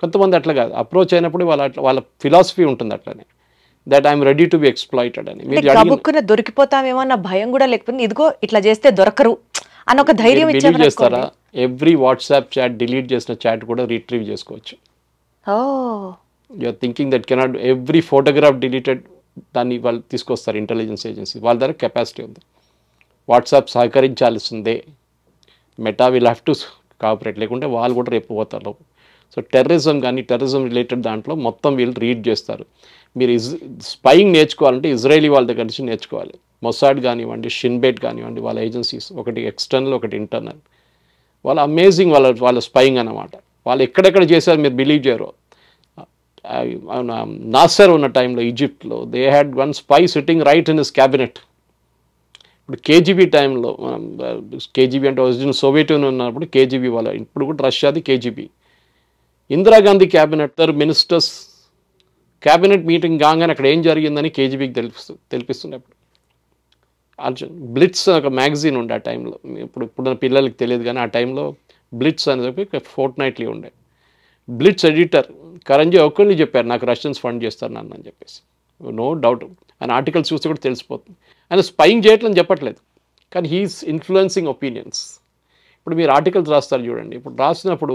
కొంతమంది అట్లా కాదు, అప్రోచ్ అయినప్పుడు వాళ్ళ ఫిలాసఫీ ఉంటుంది అట్లనే, that I'm ready to be exploited అని. మీరు దొరికిపోతామేమో అన్న భయం కూడా లేకపోతే ఇదిగో ఇట్లా చేస్తే దొరకరు అని ఒక ధైర్యం చేస్తారా? ఎవ్రీ వాట్సాప్ చాట్ డిలీట్ చేసిన చాట్ కూడా రిట్రీవ్ చేసుకోవచ్చు. You are thinking that cannot. Every photograph deleted దాన్ని వాళ్ళు తీసుకొస్తారు ఇంటెలిజెన్స్ ఏజెన్సీ, వాళ్ళ దగ్గర కెపాసిటీ ఉంది. వాట్సాప్ సహకరించాల్సిందే, Meta will have to cooperate, లేకుంటే వాళ్ళు కూడా రేపు పోతారు. సో టెర్రరిజం కానీ టెర్రరిజం రిలేటెడ్ దాంట్లో మొత్తం వీళ్ళు రీడ్ చేస్తారు. మీరు స్పైయింగ్ నేర్చుకోవాలంటే ఇజ్రాయలీ వాళ్ళ దగ్గర నుంచి నేర్చుకోవాలి. మొసాడ్ కానివ్వండి, షిన్బెట్ కానివ్వండి, వాళ్ళ ఏజెన్సీస్, ఒకటి ఎక్స్టర్నల్ ఒకటి ఇంటర్నల్, వాళ్ళ అమేజింగ్ వాళ్ళ స్పైయింగ్ అన్నమాట. వాళ్ళు ఎక్కడెక్కడ చేశారు మీరు బిలీవ్ చేయరు. నాసర్ ఉన్న టైంలో ఈజిప్ట్లో they had one spy sitting right in his cabinet. ఇప్పుడు కేజీబీ టైంలో, కేజీబీ అంటే ఒరిజినల్ సోవియట్ యూనియన్ ఉన్నప్పుడు కేజీబీ వాళ్ళ, ఇప్పుడు కూడా రష్యాది KGB. Indira Gandhi cabinet ministers cabinet meeting కాగానే అక్కడ ఏం జరిగిందని కేజీబీకి తెలిపిస్తున్నప్పుడు. బ్లిట్స్ ఒక మ్యాగజైన్ ఉండే ఆ టైంలో, ఇప్పుడు పిల్లలకి తెలియదు కానీ ఆ టైంలో బ్లిట్స్ అనేది ఫోర్ట్ నైట్లీ ఉండే. బ్లిట్స్ ఎడిటర్ కరంజీ ఒక్కరిని చెప్పారు, నాకు రష్యన్స్ ఫండ్ చేస్తారు నన్ను అని చెప్పేసి. నో డౌట్, ఆయన ఆర్టికల్స్ చూస్తే కూడా తెలిసిపోతుంది. ఆయన స్పైయింగ్ చేయట్లని చెప్పట్లేదు, కానీ హీఈస్ ఇన్ఫ్లుయెన్సింగ్ ఒపీనియన్స్. ఇప్పుడు మీరు ఆర్టికల్స్ రాస్తారు చూడండి, ఇప్పుడు రాసినప్పుడు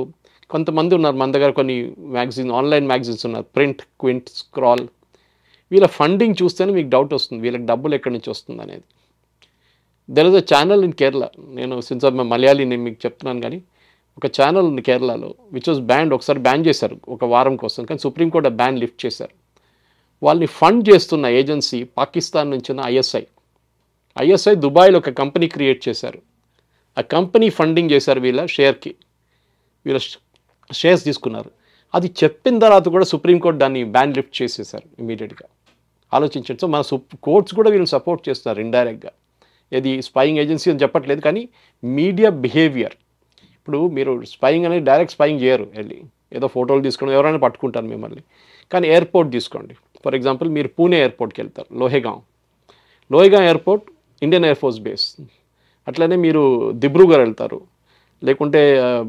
కొంతమంది ఉన్నారు మన దగ్గర, కొన్ని మ్యాగజైన్ ఆన్లైన్ మ్యాగజైన్స్ ఉన్నారు, ప్రింట్, క్వింట్, స్క్రాల్. వీళ్ళ ఫండింగ్ చూస్తేనే మీకు డౌట్ వస్తుంది, వీళ్ళకి డబ్బులు ఎక్కడి నుంచి వస్తుంది అనేది. There is a channel in Kerala, నేను సిన్స్ మలయాళీ నేను మీకు చెప్తున్నాను, కానీ ఒక ఛానల్ ఉంది కేరళలో విచ్ వాజ్ బ్యాన్డ్. ఒకసారి బ్యాన్ చేశారు ఒక వారం కోసం, కానీ సుప్రీంకోర్టు బ్యాన్ లిఫ్ట్ చేశారు. వాళ్ళని ఫండ్ చేస్తున్న ఏజెన్సీ పాకిస్తాన్ నుంచి ఉన్న ఐఎస్ఐ దుబాయ్లో ఒక కంపెనీ క్రియేట్ చేశారు. ఆ కంపెనీ ఫండింగ్ చేశారు వీళ్ళ షేర్కి, వీళ్ళ షేర్స్ తీసుకున్నారు. అది చెప్పిన తర్వాత కూడా సుప్రీంకోర్టు దాన్ని బ్యాన్ లిఫ్ట్ చేసేసారు ఇమీడియట్గా. ఆలోచించండి. సో మన కోర్ట్స్ కూడా వీళ్ళని సపోర్ట్ చేస్తున్నారు ఇండైరెక్ట్గా. ఇది స్పైయింగ్ ఏజెన్సీ అని చెప్పట్లేదు, కానీ మీడియా బిహేవియర్. ఇప్పుడు మీరు స్పైయింగ్ అనేది డైరెక్ట్ స్పైయింగ్ చేయరు, వెళ్ళి ఏదో ఫోటోలు తీసుకొని ఎవరైనా పట్టుకుంటారు మిమ్మల్ని. కానీ ఎయిర్పోర్ట్ తీసుకోండి, ఫర్ ఎగ్జాంపుల్ మీరు పూణే ఎయిర్పోర్ట్కి వెళ్తారు, Lohegaon airport Indian air force base. అట్లనే మీరు దిబ్రూగఢ్ వెళ్తారు, లేకుంటే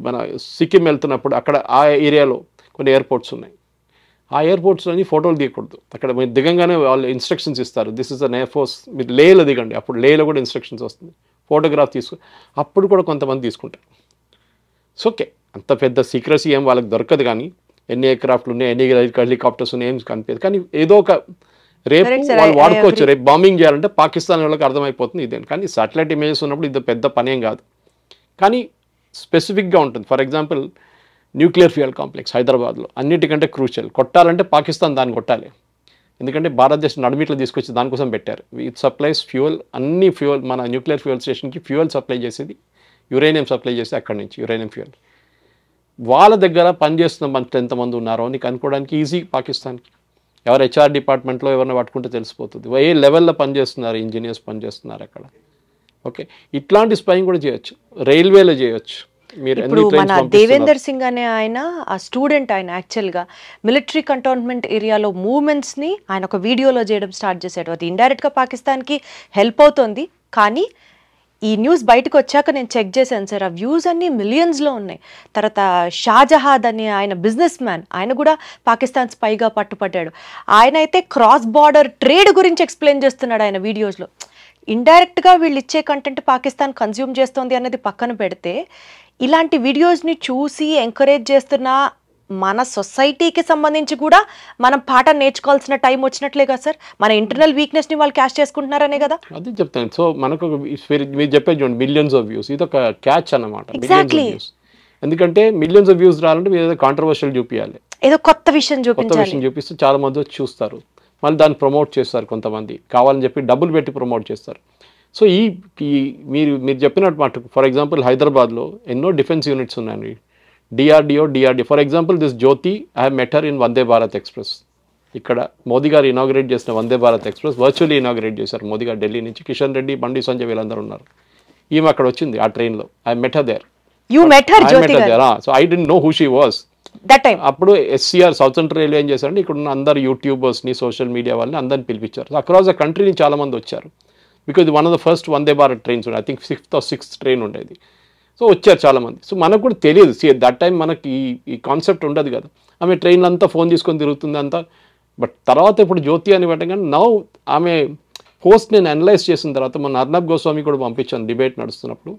మన సిక్కిం వెళ్తున్నప్పుడు అక్కడ ఆ ఏరియాలో కొన్ని ఎయిర్పోర్ట్స్ ఉన్నాయి. ఆ ఎయిర్పోర్ట్స్లోని ఫోటోలు తీయకూడదు. అక్కడ మీరు దిగంగానే వాళ్ళు ఇన్స్ట్రక్షన్స్ ఇస్తారు, this is an air force. మీరు లేలో దిగండి, అప్పుడు లేలో కూడా ఇన్స్ట్రక్షన్స్ వస్తుంది. ఫోటోగ్రాఫ్ అప్పుడు కూడా కొంతమంది తీసుకుంటారు. సో ఓకే, అంత పెద్ద సీక్రసీ ఏం వాళ్ళకి దొరకదు, కానీ ఎన్ని ఎయిర్క్రాఫ్ట్లు ఉన్నాయి, ఎన్ని హెలికాప్టర్స్ ఉన్నాయి ఏం కనిపించదు. కానీ ఏదో ఒక రేపు వాళ్ళు వాడుకోవచ్చు. రేపు బాంబింగ్ చేయాలంటే పాకిస్తాన్ వాళ్ళకి అర్థమైపోతుంది ఇదే. కానీ సాటిలైట్ ఇమేజెస్ ఉన్నప్పుడు ఇది పెద్ద పనేం కాదు, కానీ స్పెసిఫిక్గా ఉంటుంది. For example nuclear fuel complex హైదరాబాద్లో అన్నిటికంటే క్రూషియల్. కొట్టాలంటే పాకిస్తాన్ దాన్ని కొట్టాలి, ఎందుకంటే భారతదేశం నడిమిట్లో తీసుకొచ్చి దానికోసం పెట్టారు. ఇట్ సప్లైస్ ఫ్యూయల్, అన్ని ఫ్యూయల్, మన న్యూక్లియర్ ఫ్యూయల్ స్టేషన్కి ఫ్యూయల్ సప్లై చేసేది, యురేనియం సప్లై చేసి అక్కడి నుంచి యురేనియం ఫ్యూయల్. వాళ్ళ దగ్గర పనిచేస్తున్న మనుషులు ఎంతమంది ఉన్నారో నీకు అనుకోవడానికి ఈజీ. పాకిస్తాన్కి ఎవరు హెచ్ఆర్ డిపార్ట్మెంట్లో ఎవరిని పట్టుకుంటే తెలిసిపోతుంది, ఏ లెవెల్లో పనిచేస్తున్నారు, ఇంజనీర్స్ పనిచేస్తున్నారు అక్కడ. ఓకే, ఇట్లాంటి స్పైయింగ్ కూడా చేయొచ్చు, రైల్వేలో చేయొచ్చు. మీరు ఇప్పుడు మన దేవేందర్ సింగ్ అనే ఆయన ఆ స్టూడెంట్ ఆయన యాక్చువల్గా మిలిటరీ కంటోన్మెంట్ ఏరియాలో మూవ్మెంట్స్ని ఆయన ఒక వీడియోలో చేయడం స్టార్ట్ చేశాడు. అది ఇండైరెక్ట్గా పాకిస్తాన్కి హెల్ప్ అవుతుంది. కానీ ఈ న్యూస్ బయటకు వచ్చాక నేను చెక్ చేశాను సార్, ఆ వ్యూస్ అన్నీ మిలియన్స్లో ఉన్నాయి. తర్వాత షాజహాద్ అని ఆయన బిజినెస్ మ్యాన్, ఆయన కూడా పాకిస్తాన్ స్పైగా పట్టుపడ్డాడు. ఆయన అయితే క్రాస్ బార్డర్ ట్రేడ్ గురించి ఎక్స్ప్లెయిన్ చేస్తున్నాడు ఆయన వీడియోస్లో. ఇండైరెక్ట్గా వీళ్ళు ఇచ్చే కంటెంట్ పాకిస్తాన్ కన్జ్యూమ్ చేస్తుంది అన్నది పక్కన పెడితే, ఇలాంటి వీడియోస్ని చూసి ఎంకరేజ్ చేస్తున్న మన సొసైటీకి సంబంధించి కూడా మనం పాఠం నేర్చుకోవాల్సిన టైం వచ్చినట్లే కదా సార్. మన ఇంటర్నల్ వీక్నెస్ని వాళ్ళు క్యాష్ చేసుకుంటున్నారనే కదా. అది చెప్తాను. సో మనకు మీరు చెప్పేది చూడండి, మిలియన్స్ ఆఫ్ వ్యూస్, ఇది ఒక క్యాచ్ అన్నమాట. ఎందుకంటే మిలియన్స్ ఆఫ్ వ్యూస్ రావాలంటే మీరు ఏదో కాంట్రవర్షియల్ చూపించాలి, ఏదో కొత్త విషయం చూపిస్తే చాలా మంది వచ్చి చూస్తారు, మళ్ళీ దాన్ని ప్రమోట్ చేస్తారు. కొంతమంది కావాలని చెప్పి డబ్బులు పెట్టి ప్రమోట్ చేస్తారు. సో ఈ మీరు చెప్పినట్టు మాట, ఫర్ ఎగ్జాంపుల్ హైదరాబాద్లో ఎన్నో డిఫెన్స్ యూనిట్స్ ఉన్నాయండి. DRDO for example this Jyoti, I have met her in Vande Bharat express. ఇక్కడ మోదీ గారు ఇనాగ్రేట్ చేసిన Vande Bharat express virtually inaugurate చేశారు మోదీ గారు ఢిల్లీ నుంచి. కిషన్ రెడ్డి, బండి సంజయ్ వీళ్ళందరూ ఉన్నారు. ఈమె అక్కడ వచ్చింది ఆ ట్రైన్లో. I met her there. So I don't know who she was that time. అప్పుడు ఎస్సీఆర్ సౌత్ సెంట్రల్ రైల్వే ఏం చేశారంటే ఇక్కడ ఉన్న అందరు యూట్యూబర్స్ని, సోషల్ మీడియా వాళ్ళని అందరిని పిలిపించారు. అక్రాస్ ద కంట్రీ నుంచి చాలా మంది వచ్చారు. Because one of the first Vande Bharat trains ఉండే, I think 5th or 6th train ఉండేది. సో వచ్చారు చాలామంది. సో మనకు కూడా తెలియదు, దట్ టైం మనకి ఈ కాన్సెప్ట్ ఉండదు కదా. ఆమె ట్రైన్లో అంతా ఫోన్ తీసుకొని తిరుగుతుంది అంతా. బట్ తర్వాత ఇప్పుడు జ్యోతి అని పెట్టగానే నౌ ఆమె పోస్ట్ నేను అనలైజ్ చేసిన తర్వాత మన అర్నబ్ గోస్వామి కూడా పంపించాను డిబేట్ నడుస్తున్నప్పుడు.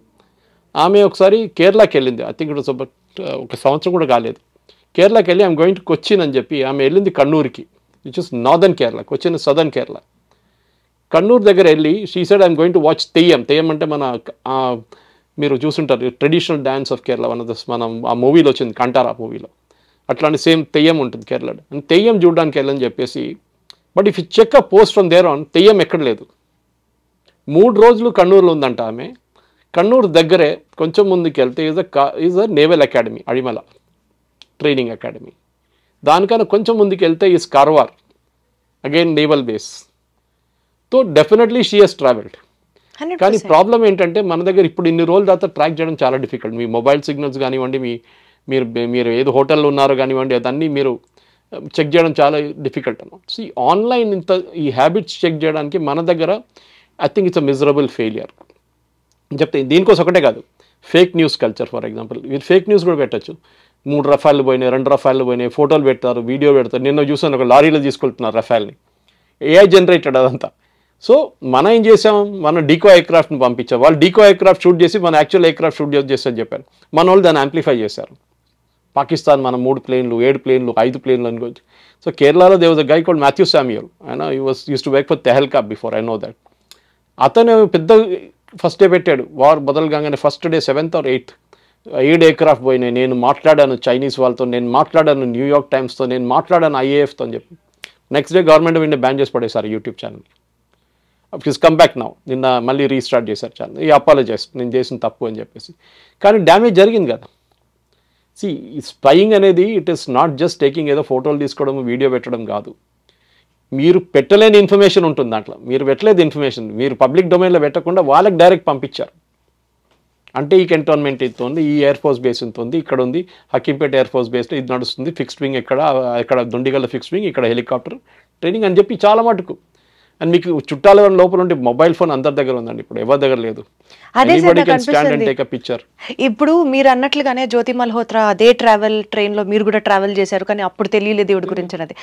ఆమె ఒకసారి కేరళకి వెళ్ళింది. ఐ థింక్ ఇట్ వాస్ ఒక సంవత్సరం కూడా కాలేదు. కేరళకి వెళ్ళి ఐఎమ్ గోయింగ్ టు కొచ్చిన్ అని చెప్పి ఆమె వెళ్ళింది కన్నూరుకి, which is northern Kerala, Cochin southern Kerala. Kannur దగ్గర వెళ్ళి she said I'm going to watch Theyyam. Theyyam అంటే మన మీరు చూసుంటారు ట్రెడిషనల్ డ్యాన్స్ ఆఫ్ కేరళ, మనం ఆ మూవీలో వచ్చింది కంటారా మూవీలో, అట్లాంటి సేమ్ తెయ్యం ఉంటుంది కేరళ. అండ్ తెయ్యం చూడడానికి వెళ్ళని చెప్పేసి, but if you check a post from there on, Theyyam ఎక్కడ లేదు. 3 రోజులు కన్నూరులో ఉందంట ఆమె. కన్నూరు దగ్గరే కొంచెం ముందుకు వెళ్తే is a naval academy, Ezhimala training academy. దానికన్నా కొంచెం ముందుకు వెళ్తే is Karwar, again naval base. So definitely she has travelled. కానీ ప్రాబ్లం ఏంటంటే మన దగ్గర ఇప్పుడు ఇన్ని రోజుల తర్వాత ట్రాక్ చేయడం చాలా డిఫికల్ట్. మీ మొబైల్ సిగ్నల్స్ కానివ్వండి, మీరు ఏదో హోటల్లో ఉన్నారో కానివ్వండి, అదన్నీ మీరు చెక్ చేయడం చాలా డిఫికల్ట్ అన్నమాట. సో ఆన్లైన్ ఈ హ్యాబిట్స్ చెక్ చేయడానికి మన దగ్గర I think it's a miserable failure చెప్తే. దీనికోసం ఒకటే కాదు, fake news culture. For example మీరు ఫేక్ న్యూస్ కూడా పెట్టచ్చు. 3 రఫాలు పోయినాయి, 2 రఫాలు పోయినాయి, ఫోటోలు పెడతారు, వీడియో పెడతారు. నిన్న చూసాను ఒక లారీలో తీసుకెళ్తున్నారు రఫాల్ని, ఏఐ జనరేటెడ్ అదంతా. సో మనం ఏం చేసాం, మన డీకో ఎయిర్క్రాఫ్ట్ని పంపించాం. వాళ్ళు డీకో ఎయిర్క్రాఫ్ట్ షూట్ చేసి మన యాక్చువల్ ఎయిర్క్రాఫ్ట్ షూట్ చేస్తారని చెప్పారు. మన వాళ్ళు దాన్ని యాంప్లిఫై చేశారు. పాకిస్తాన్ మన 3 ప్లేన్లు, 7 ప్లేన్లు, 5 ప్లేన్లు అనుకోవచ్చు. సో కేరళలో there was a guy called Mathew Samuel. ఆయన use to work for Tehelka before, I know that. అతను పెద్ద ఫస్ట్ డే పెట్టాడు, వార్ మొదలు కాగానే first day 7th or 8th 7 aircraft పోయినాయి. నేను మాట్లాడాను చైనీస్ వాళ్ళతో, నేను మాట్లాడాను న్యూయార్క్ టైమ్స్తో, నేను మాట్లాడాను ఐఏఎఫ్తో అని చెప్పి. నెక్స్ట్ డే గవర్నమెంట్ వీడిని బ్యాన్ చేసి పడేశారు YouTube channel. Is come back now, నిన్న మళ్ళీ రీస్టార్ట్ చేశారు ఛానల్. ఈ అపాలజైజ్, నేను చేసిన తప్పు అని చెప్పేసి. కానీ డ్యామేజ్ జరిగింది కదా. ఈ స్పైయింగ్ అనేది it is not just taking ఏదో ఫోటోలు తీసుకోవడం, వీడియో పెట్టడం కాదు. మీరు పెట్టలేని ఇన్ఫర్మేషన్ ఉంటుంది దాంట్లో. మీరు పెట్టలేదు ఇన్ఫర్మేషన్, మీరు పబ్లిక్ డొమైన్లో పెట్టకుండా వాళ్ళకి డైరెక్ట్ పంపించారు. అంటే ఈ కంటోన్మెంట్ ఇంత ఉంది, ఈ ఎయిర్ ఫోర్స్ బేస్ ఇంత ఉంది, ఇక్కడ ఉంది హకీంపేట ఎయిర్ ఫోర్స్ బేస్లో ఇది నడుస్తుంది, ఫిక్స్డ్ వింగ్ ఇక్కడ దుండిగల్ల ఫిక్స్డ్ వింగ్, ఇక్కడ హెలికాప్టర్ ట్రైనింగ్ అని చెప్పి చాలా మటుకు. అండ్ మీకు చుట్టాల లోపల ఉంటే మొబైల్ ఫోన్ అందరి దగ్గర ఉందండి, ఇప్పుడు ఎవరి దగ్గర లేదు. ఇప్పుడు మీరు అన్నట్లుగానే జ్యోతి మల్హోత్రా అదే ట్రైన్లో మీరు కూడా ట్రావెల్ చేశారు, కానీ అప్పుడు తెలియలేదు దేవుడి గురించి అన్నది.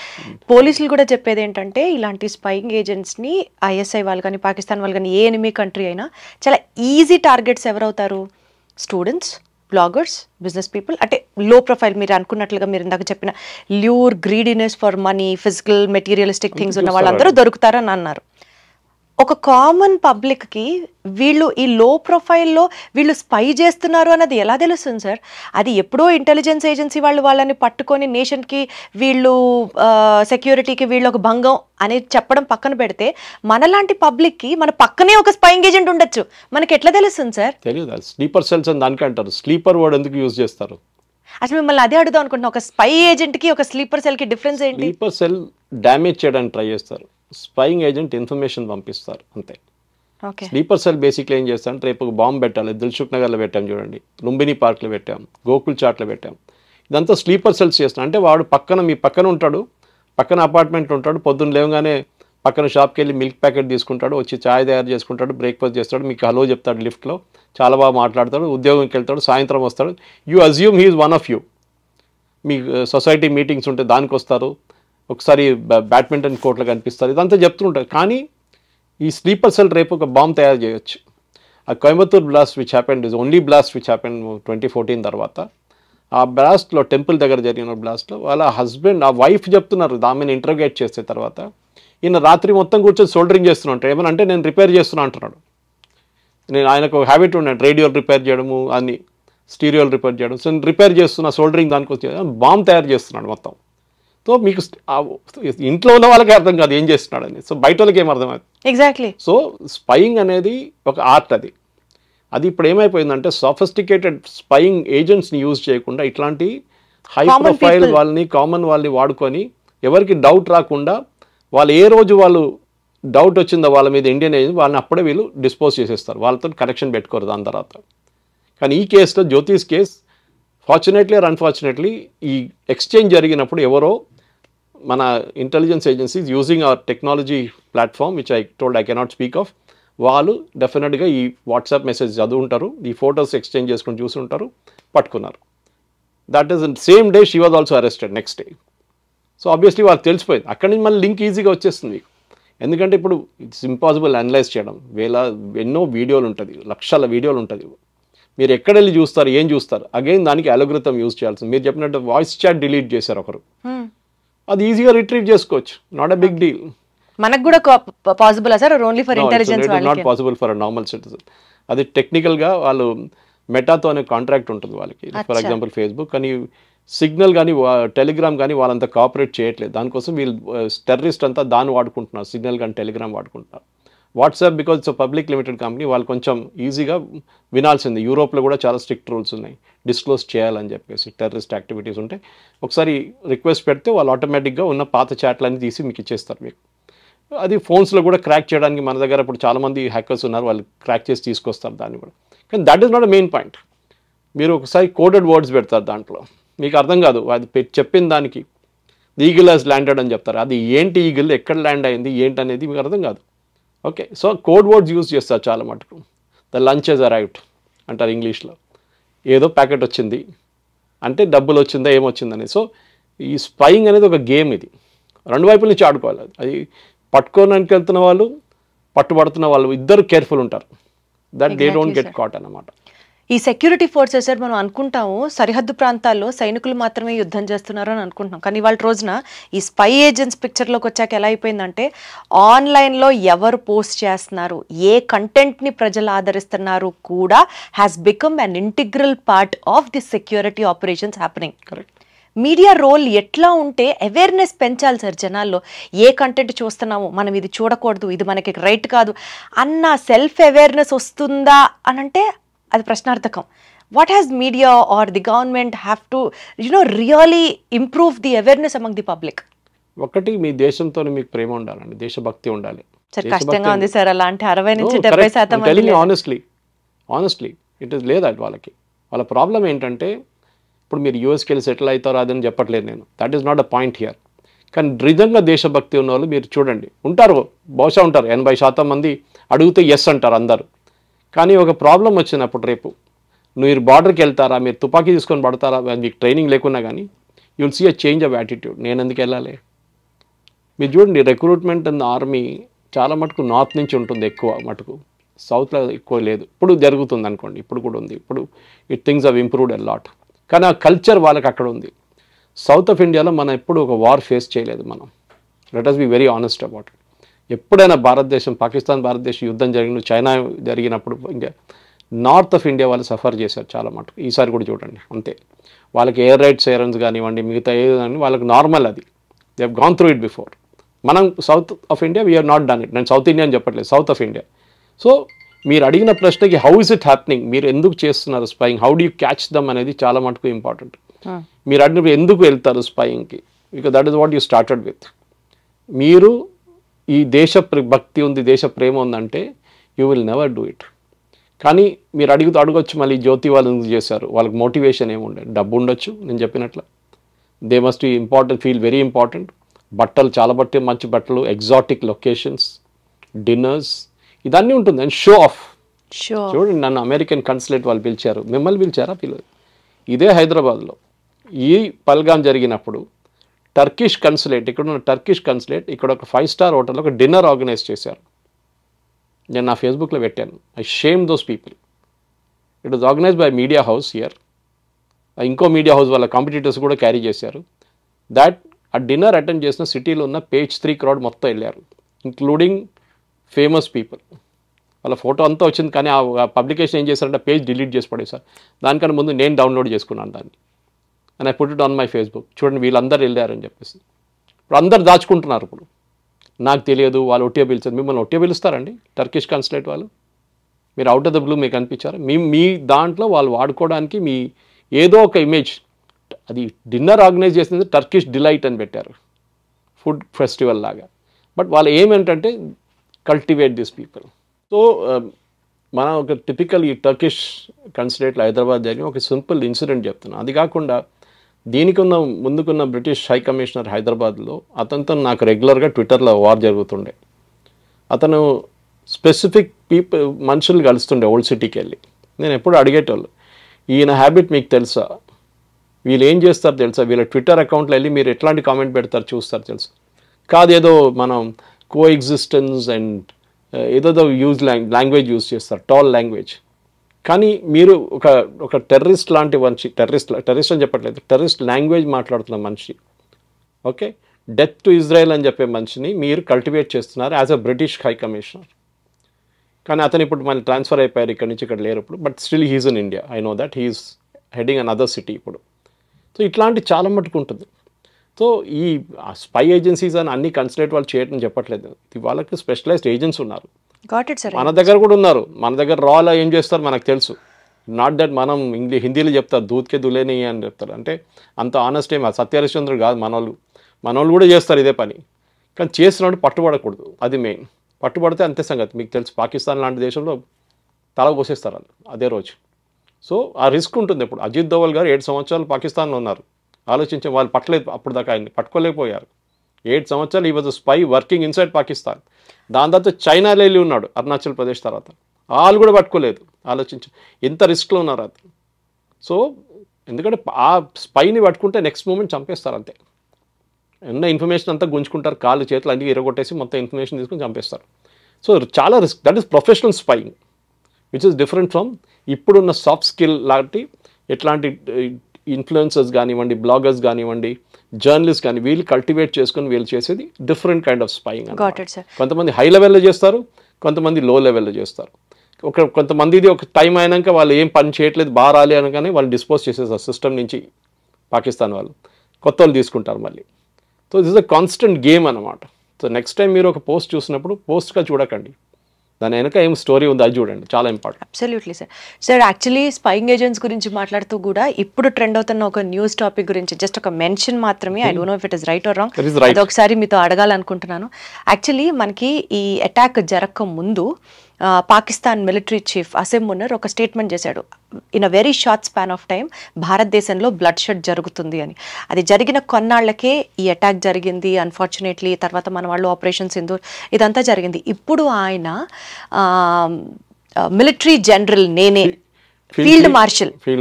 పోలీసులు కూడా చెప్పేది ఏంటంటే ఇలాంటి స్పైయింగ్ ఏజెంట్స్ని ఐఎస్ఐ వాళ్ళు కానీ, పాకిస్తాన్ వాళ్ళు కానీ, ఏ ఎనిమీ కంట్రీ అయినా చాలా ఈజీ టార్గెట్స్ ఎవరవుతారు? Students, bloggers, business people. అంటే లో ప్రొఫైల్, మీరు అనుకున్నట్లుగా మీరు ఇందాక చెప్పిన lure, greediness for money, physical materialistic things ఉన్న వాళ్ళందరూ దొరుకుతారని అన్నారు. ఒక కామన్ పబ్లిక్కి వీళ్ళు ఈ లో ప్రొఫైల్లో వీళ్ళు స్పై చేస్తున్నారు అన్నది ఎలా తెలుస్తుంది సార్? అది ఎప్పుడో ఇంటెలిజెన్స్ ఏజెన్సీ వాళ్ళని పట్టుకొని నేషన్కి వీళ్ళు సెక్యూరిటీకి వీళ్ళు ఒక భంగం అనేది చెప్పడం పక్కన పెడితే, మనలాంటి పబ్లిక్కి మన పక్కనే ఒక స్పైయింగ్ ఏజెంట్ ఉండొచ్చు, మనకి ఎట్లా తెలుస్తుంది సార్? తెలియదు. స్లీపర్ సెల్స్ అని దానికి అంటారు. స్లీపర్ వర్డ్ ఎందుకు యూజ్ చేస్తారు? అసలు మిమ్మల్ని అదే అడుగుదాం అనుకుంటున్నా, ఒక స్పై ఏజెంట్కి ఒక స్లీపర్ సెల్కి డిఫరెన్స్ ఏంటి? స్లీపర్ సెల్ డ్యామేజ్ చేయడానికి ట్రై చేస్తారు, స్పైయింగ్ ఏజెంట్ ఇన్ఫర్మేషన్ పంపిస్తారు అంతే. ఓకే. స్లీపర్ సెల్ బేసిక్లీ ఏం చేస్తాను, రేపు ఒక బాంబు పెట్టాలి, దిల్సుఖ్ నగర్లో పెట్టాం చూడండి, లుంబిని పార్క్లో పెట్టాం, గోకుల్ చాట్లో పెట్టాం. ఇదంతా స్లీపర్ సెల్స్ చేస్తున్నాం. అంటే వాడు పక్కన మీ పక్కన ఉంటాడు, పక్కన అపార్ట్మెంట్లో ఉంటాడు, పొద్దున్న లేవగానే పక్కన షాప్కి వెళ్ళి మిల్క్ ప్యాకెట్ తీసుకుంటాడు, వచ్చి ఛాయ్ తయారు చేసుకుంటాడు, బ్రేక్ఫాస్ట్ చేస్తాడు, మీకు హలో చెప్తాడు లిఫ్ట్లో, చాలా బాగా మాట్లాడతాడు, ఉద్యోగంకి వెళ్తాడు, సాయంత్రం వస్తాడు. You assume he is one of you. Me society meetings ఉంటే దానికి వస్తారు, ఒకసారి బ్యాడ్మింటన్ కోర్టులో కనిపిస్తారు, ఇదంతా చెప్తుంటారు. కానీ ఈ స్లీపర్ సెల్ రేపు ఒక బాంబ్ తయారు చేయొచ్చు. ఆ Coimbatore blast which happened is only blast which happened 2014 తర్వాత. ఆ బ్లాస్ట్లో టెంపుల్ దగ్గర జరిగిన బ్లాస్ట్లో వాళ్ళ హస్బెండ్, ఆ వైఫ్ చెప్తున్నారు ఆమెను ఇంటర్గేట్ చేస్తే తర్వాత, ఈయన రాత్రి మొత్తం కూర్చొని సోల్డరింగ్ చేస్తున్నా ఉంటాడు. ఏమనంటే నేను రిపేర్ చేస్తున్నా అంటున్నాడు. నేను ఆయనకు హ్యాబిట్ ఉన్నాను, రేడియోలు రిపేర్ చేయడము, అన్ని స్టీరియోలు రిపేర్ చేయడం. సో నేను రిపేర్ చేస్తున్నా, సోల్డరింగ్ దానికి వచ్చి బాంబ్ తయారు చేస్తున్నాడు మొత్తం. సో మీకు ఇంట్లో ఉన్న వాళ్ళకి అర్థం కాదు ఏం చేస్తున్నాడని, సో బయట వాళ్ళకి ఏం అర్థం అవుతుంది. ఎగ్జాక్ట్లీ. సో స్పయింగ్ అనేది ఒక ఆర్ట్. అది ఇప్పుడు ఏమైపోయిందంటే సోఫిస్టికేటెడ్ స్పయింగ్ ఏజెంట్స్ని యూజ్ చేయకుండా ఇట్లాంటి హై ప్రొఫైల్ వాళ్ళని, కామన్ వాళ్ళని వాడుకొని ఎవరికి డౌట్ రాకుండా, వాళ్ళు ఏ రోజు వాళ్ళు డౌట్ వచ్చిందో వాళ్ళ మీద ఇండియన్ ఏజెంట్, వాళ్ళని అప్పుడే వీళ్ళు డిస్పోజ్ చేసేస్తారు, వాళ్ళతో కనెక్షన్ పెట్టుకోరు దాని తర్వాత. కానీ ఈ కేసులో జ్యోతిష్ కేస్ ఫార్చునేట్లీ ఆర్ అన్ఫార్చునేట్లీ ఈ ఎక్స్చేంజ్ జరిగినప్పుడు ఎవరో మన intelligence agencies using hour technology platform which I told I cannot speak of, వాళ్ళు డెఫినెట్గా ఈ వాట్సాప్ మెసేజ్ చదువుంటారు, ఈ ఫొటోస్ ఎక్స్చేంజ్ చేసుకుని చూసుంటారు, పట్టుకున్నారు. That is same day she was also arrested next day. So obviously వాళ్ళకి తెలిసిపోయింది. అక్కడి నుంచి మళ్ళీ లింక్ ఈజీగా వచ్చేస్తుంది మీకు. ఎందుకంటే ఇప్పుడు ఇట్స్ ఇంపాసిబుల్ అనలైజ్ చేయడం, ఎన్నో వీడియోలు ఉంటుంది, లక్షల వీడియోలు ఉంటుంది. మీరు ఎక్కడ వెళ్ళి చూస్తారు, ఏం చూస్తారు, అగైన్ దానికి అల్గోరిథం యూజ్ చేయాల్సింది. మీరు చెప్పినట్టు వాయిస్ చాట్ డిలీట్ చేశారు ఒకరు, అది ఈజీగా రిట్రీవ్ చేసుకోవచ్చు, నాట్ ఎ బిగ్ డీల్. మనకు కూడా possible sir, only for intelligence వాళ్ళకి not possible for normal citizen. అది టెక్నికల్గా వాళ్ళు మెటాతో అనే కాంట్రాక్ట్ ఉంటుంది వాళ్ళకి, ఫర్ ఎగ్జాంపుల్ ఫేస్బుక్ కానీ సిగ్నల్ కానీ టెలిగ్రామ్ కానీ వాళ్ళంతా కోఆపరేట్ చేయట్లేదు. దానికోసం వీళ్ళు టెర్రరిస్ట్ అంతా దాన్ని వాడుకుంటున్నారు, సిగ్నల్ కానీ టెలిగ్రామ్ వాడుకుంటున్నారు. WhatsApp because it's public limited company, వాళ్ళు కొంచెం ఈజీగా వినాల్సింది. యూరోప్లో కూడా చాలా స్ట్రిక్ట్ రూల్స్ ఉన్నాయి, డిస్క్లోజ్ చేయాలని చెప్పేసి టెర్రరిస్ట్ యాక్టివిటీస్ ఉంటే. ఒకసారి రిక్వెస్ట్ పెడితే వాళ్ళు ఆటోమేటిక్గా ఉన్న పాత చాట్లన్నీ తీసి మీకు ఇచ్చేస్తారు మీకు. అది ఫోన్స్లో కూడా క్రాక్ చేయడానికి మన దగ్గర ఇప్పుడు చాలామంది హ్యాకర్స్ ఉన్నారు, వాళ్ళు క్రాక్ చేసి తీసుకొస్తారు దాన్ని కూడా. కానీ that is not a main point. మీరు ఒకసారి కోడెడ్ వర్డ్స్ పెడతారు దాంట్లో, మీకు అర్థం కాదు, అది చెప్పిన దానికి ఈగిల్ హాజ్ ల్యాండెడ్ అని చెప్తారు. అది ఏంటి ఈగిల్, ఎక్కడ ల్యాండ్ అయింది ఏంటి అనేది మీకు అర్థం కాదు. Okay, so code words use చేస్తారు చాలా మటుకు. ద లంచ్ హెజ్ అరైవ్డ్ అంటారు ఇంగ్లీష్లో, ఏదో ప్యాకెట్ వచ్చింది అంటే డబ్బులు వచ్చిందా ఏమొచ్చిందని. సో ఈ స్పయింగ్ అనేది ఒక గేమ్, ఇది రెండు వైపుల నుంచి ఆడుకోవాలి. అది పట్టుకోవడానికి వెళ్తున్న వాళ్ళు, పట్టుబడుతున్న వాళ్ళు ఇద్దరు కేర్ఫుల్ ఉంటారు, that they don't get caught అన్నమాట. ఈ సెక్యూరిటీ ఫోర్సెస్ సార్, మనం అనుకుంటాము సరిహద్దు ప్రాంతాల్లో సైనికులు మాత్రమే యుద్ధం చేస్తున్నారు అని అనుకుంటున్నాం. కానీ వాళ్ళ రోజున ఈ స్పై ఏజెంట్స్ పిక్చర్లోకి వచ్చాక ఎలా అయిపోయిందంటే, ఆన్లైన్లో ఎవరు పోస్ట్ చేస్తున్నారు, ఏ కంటెంట్ని ప్రజలు ఆదరిస్తున్నారు కూడా has become an integral part of the security operations happening. Correct. Media role ఎట్లా ఉంటే అవేర్నెస్ పెంచాలి సార్ జనాల్లో, ఏ కంటెంట్ చూస్తున్నాము, మనం ఇది చూడకూడదు, ఇది మనకి రైట్ కాదు అన్న సెల్ఫ్ అవేర్నెస్ వస్తుందా అని అంటే అది ప్రశ్నార్థకం. What has media or the government have to really improve the awareness among the public? ఒకటి, మీ దేశంతో మీకు ప్రేమ ఉండాలండి, దేశభక్తి ఉండాలి. సార్ కష్టంగా ఉంది సార్, అలాంటి 60-70% ఆనెస్ట్లీ ఇట్ ఇస్ లేదా వాళ్ళకి. వాళ్ళ ప్రాబ్లం ఏంటంటే, ఇప్పుడు మీరు యూఎస్కి వెళ్ళి సెటిల్ అవుతారో అదని చెప్పట్లేదు నేను, that is not a point here. కానీ నిజంగా దేశభక్తి ఉన్న వాళ్ళు మీరు చూడండి, ఉంటారు, బహుశా ఉంటారు 80% మంది. అడిగితే ఎస్ అంటారు అందరు. కానీ ఒక ప్రాబ్లం వచ్చినప్పుడు రేపు మీరు బార్డర్కి వెళ్తారా, మీరు తుపాకీ తీసుకొని పడతారా, మీకు ట్రైనింగ్ లేకున్నా కానీ you will see a change of attitude. నేను ఎందుకు వెళ్ళాలి? మీరు చూడండి, రిక్రూట్మెంట్ ఇన్ ఆర్మీ చాలా మటుకు నార్త్ నుంచి ఉంటుంది ఎక్కువ మటుకు, సౌత్లో ఎక్కువ లేదు. ఇప్పుడు జరుగుతుంది అనుకోండి, ఇప్పుడు కూడా ఉంది. ఇప్పుడు things have improved a lot. కానీ ఆ కల్చర్ వాళ్ళకి అక్కడ ఉంది. సౌత్ ఆఫ్ ఇండియాలో మనం ఎప్పుడు ఒక వార్ ఫేస్ చేయలేదు మనం. Let us be very honest about it. ఎప్పుడైనా భారతదేశం, పాకిస్తాన్ భారతదేశం యుద్ధం జరిగిన, చైనా జరిగినప్పుడు ఇంకా నార్త్ ఆఫ్ ఇండియా వాళ్ళు సఫర్ చేశారు చాలా మటుకు. ఈసారి కూడా చూడండి అంతే. వాళ్ళకి ఎయిర్ రైట్ సైరన్స్ కానివ్వండి, మిగతా ఏదని వాళ్ళకి నార్మల్, అది they have gone through it before. మనం south of India we are not done it. నేను సౌత్ ఇండియా అని చెప్పట్లేదు, సౌత్ ఆఫ్ ఇండియా. సో మీరు అడిగిన ప్రశ్నకి హౌ ఇస్ ఇట్ హ్యాపెనింగ్, మీరు ఎందుకు చేస్తున్నారు spying, how do you catch them అనేది చాలా మటుకు ఇంపార్టెంట్. మీరు అడిగినప్పుడు ఎందుకు వెళ్తారు స్పయింగ్కి, because that is what you started with. మీరు ఈ దేశ భక్తి ఉంది, దేశ ప్రేమ ఉందంటే you will never do it. కానీ మీరు అడగొచ్చు మళ్ళీ జ్యోతి వాళ్ళు ఎందుకు చేశారు, వాళ్ళకి మోటివేషన్ ఏముండే, డబ్బు ఉండొచ్చు నేను చెప్పినట్లు, they must be important, feel very important, బట్టలు చాలా మంచి బట్టలు, ఎగ్జాటిక్ లొకేషన్స్, డిన్నర్స్, ఇదన్నీ ఉంటుంది. And show off. చూడండి, నన్ను అమెరికన్ కన్సులేట్ వాళ్ళు పిలిచారు, మిమ్మల్ని పిలిచారా? పిల్లలు ఇదే హైదరాబాద్లో ఈ పల్గాన్ జరిగినప్పుడు టర్కిష్ కన్సులేట్, ఇక్కడ ఉన్న టర్కిష్ కన్సులేట్ ఇక్కడ ఒక 5-star హోటల్లో ఒక డిన్నర్ ఆర్గనైజ్ చేశారు. నేను నా ఫేస్బుక్లో పెట్టాను. I shame those people. It was organised by media house here. ఇంకో మీడియా హౌస్ వాళ్ళ కాంపిటీటర్స్ కూడా క్యారీ చేశారు. దాట్ ఆ డిన్నర్ అటెండ్ చేసిన సిటీలో ఉన్న page 3 crowd మొత్తం వెళ్ళారు, ఇంక్లూడింగ్ ఫేమస్ పీపుల్. వాళ్ళ ఫోటో అంతా వచ్చింది, కానీ ఆ పబ్లికేషన్ ఏం చేశారంటే పేజ్ డిలీట్ చేసి పడేశారు. దానికన్నా ముందు నేను డౌన్లోడ్ చేసుకున్నాను దాన్ని, and I put it on my Facebook. చూడండి వీళ్ళందరూ వెళ్ళారని చెప్పేసి. ఇప్పుడు అందరు దాచుకుంటున్నారు. ఇప్పుడు నాకు తెలియదు, వాళ్ళు ఒట్టిగా పిలిచారు. మిమ్మల్ని ఒట్టిగా పిలుస్తారండి టర్కిష్ కన్సులేట్ వాళ్ళు? మీరు అవుట్ ఆఫ్ ద బ్లూ మీకు అనిపించారు? మీ దాంట్లో వాళ్ళు వాడుకోవడానికి మీ ఏదో ఒక ఇమేజ్, అది డిన్నర్ ఆర్గనైజ్ చేసింది టర్కిష్ డిలైట్ అని పెట్టారు, ఫుడ్ ఫెస్టివల్ లాగా. బట్ వాళ్ళు ఏమేంటంటే కల్టివేట్ దిస్ పీపుల్. సో మనం ఒక టిపికల్ ఈ టర్కిష్ కన్సులేట్లో హైదరాబాద్ జరిగిన ఒక సింపుల్ ఇన్సిడెంట్ చెప్తున్నాను. అది కాకుండా దీనికి ముందుకున్న బ్రిటిష్ హై కమిషనర్ హైదరాబాద్లో, అతనితో నాకు రెగ్యులర్గా ట్విట్టర్లో వార్ జరుగుతుండే. అతను స్పెసిఫిక్ మనుషులు కలుస్తుండే ఓల్డ్ సిటీకి వెళ్ళి. నేను ఎప్పుడు అడిగేటోళ్ళు, ఈయన హ్యాబిట్ మీకు తెలుసా, వీళ్ళు ఏం చేస్తారు తెలుసా, వీళ్ళ ట్విట్టర్ అకౌంట్లో వెళ్ళి మీరు ఎట్లాంటి కామెంట్ పెడతారు చూస్తారు తెలుసా? కాదు, ఏదో మనం కో ఎగ్జిస్టెన్స్ అండ్ ఏదో లాంగ్వేజ్ యూజ్ చేస్తారు, టాల్ లాంగ్వేజ్. కానీ మీరు ఒక టెర్రరిస్ట్ లాంటి మనిషి, టెర్రరిస్ట్ అని చెప్పట్లేదు, టెర్రరిస్ట్ లాంగ్వేజ్ మాట్లాడుతున్న మనిషి, ఓకే, డెత్ టు ఇజ్రాయెల్ అని చెప్పే మనిషిని మీరు కల్టివేట్ చేస్తున్నారు as a British high commissioner. కానీ అతను ఇప్పుడు మళ్ళీ ట్రాన్స్ఫర్ అయిపోయారు, ఇక్కడ నుంచి ఇక్కడ లేరు ఇప్పుడు. But still he's in India. I know that he's heading an other city ఇప్పుడు. సో ఇట్లాంటి చాలా మటుకు ఉంటుంది. సో ఈ స్పై ఏజెన్సీస్ అని అన్ని కన్సులేట్ వాళ్ళు చేయడం చెప్పట్లేదు, వాళ్ళకి స్పెషలైజ్డ్ ఏజెంట్స్ ఉన్నారు. మన దగ్గర కూడా ఉన్నారు. మన దగ్గర రాలో ఏం చేస్తారు మనకు తెలుసు. నాట్ దట్ మనం హిందీలో చెప్తారు దూద్కే దులేని అని చెప్తారు. అంటే అంత ఆనెస్ట్ ఏం సత్యహరిశ్చంద్రుడు కాదు, మనోళ్ళు కూడా చేస్తారు ఇదే పని. కానీ చేస్తున్నట్టు పట్టుబడకూడదు, అది మెయిన్. పట్టుబడితే అంతే సంగతి. మీకు తెలుసు పాకిస్తాన్ లాంటి దేశంలో తల పోసేస్తారు వాళ్ళు అదే రోజు. సో ఆ రిస్క్ ఉంటుంది. ఇప్పుడు అజిత్ దోవల్ గారు 7 సంవత్సరాలు పాకిస్తాన్లో ఉన్నారు. ఆలోచించే వాళ్ళు పట్టలేదు, అప్పుడు దాకా ఆయన్ని పట్టుకోలేకపోయారు. 7 సంవత్సరాలు ఈ was spy working inside Pakistan. దాని తర్వాత చైనాలో వెళ్ళి ఉన్నాడు, అరుణాచల్ ప్రదేశ్ తర్వాత. వాళ్ళు కూడా పట్టుకోలేదు. ఆలోచించు ఎంత రిస్క్లో ఉన్నారు అతను. సో ఎందుకంటే ఆ స్పైని పట్టుకుంటే నెక్స్ట్ మూమెంట్ చంపేస్తారు అంతే. ఉన్న ఇన్ఫర్మేషన్ అంతా గుంజుకుంటారు, కాళ్ళు చేతులు అన్నీ ఇరగొట్టేసి మొత్తం ఇన్ఫర్మేషన్ తీసుకుని చంపేస్తారు. సో చాలా risk. That is professional spying which is different from ఇప్పుడున్న సాఫ్ట్ స్కిల్ లాంటి ఎట్లాంటి ఇన్ఫ్లుయెన్సర్స్ కానివ్వండి, బ్లాగర్స్ కానివ్వండి, జర్నలిస్ట్ కానీ వీళ్ళు కల్టివేట్ చేసుకుని వీళ్ళు చేసేది డిఫరెంట్ కైండ్ ఆఫ్ స్పైయింగ్. కొంతమంది హై లెవెల్లో చేస్తారు, కొంతమంది లో లెవెల్లో చేస్తారు. కొంతమందిది ఒక టైం అయినాక వాళ్ళు ఏం పని చేయట్లేదు బాగా రాలి అనగానే వాళ్ళు డిస్పోజ్ చేసేస్తారు సిస్టమ్ నుంచి. పాకిస్తాన్ వాళ్ళు కొత్త వాళ్ళు తీసుకుంటారు మళ్ళీ. So this is a constant game అనమాట. సో నెక్స్ట్ టైం మీరు ఒక పోస్ట్ చూసినప్పుడు పోస్ట్గా చూడకండి, దాని వెనక ఏం స్టోరీ ఉంది అది చూడండి, చాలా important. Absolutely sir. Actually spying agents గురించి మాట్లాడుతూ కూడా ఇప్పుడు ట్రెండ్ అవుతున్న ఒక న్యూస్ టాపిక్ గురించి జస్ట్ ఒక మెన్షన్ మాత్రమే, I don't no if it is right are wrong, అది ఒకసారి మీతో అడగాలనుకుంటున్నాను. యాక్చువల్లీ మనకి ఈ అటాక్ జరగక ముందు పాకిస్తాన్ మిలిటరీ చీఫ్ అసిమ్ మున్నర్ ఒక స్టేట్మెంట్ చేశాడు, in a very short span of time భారతదేశంలో బ్లడ్ షెడ్ జరుగుతుంది అని. అది జరిగిన కొన్నాళ్లకే ఈ అటాక్ జరిగింది అన్ఫార్చునేట్లీ. తర్వాత మన వాళ్ళు ఆపరేషన్ సింధూర్ ఇదంతా జరిగింది. ఇప్పుడు ఆయన మిలిటరీ జనరల్, నేనే ఫీల్డ్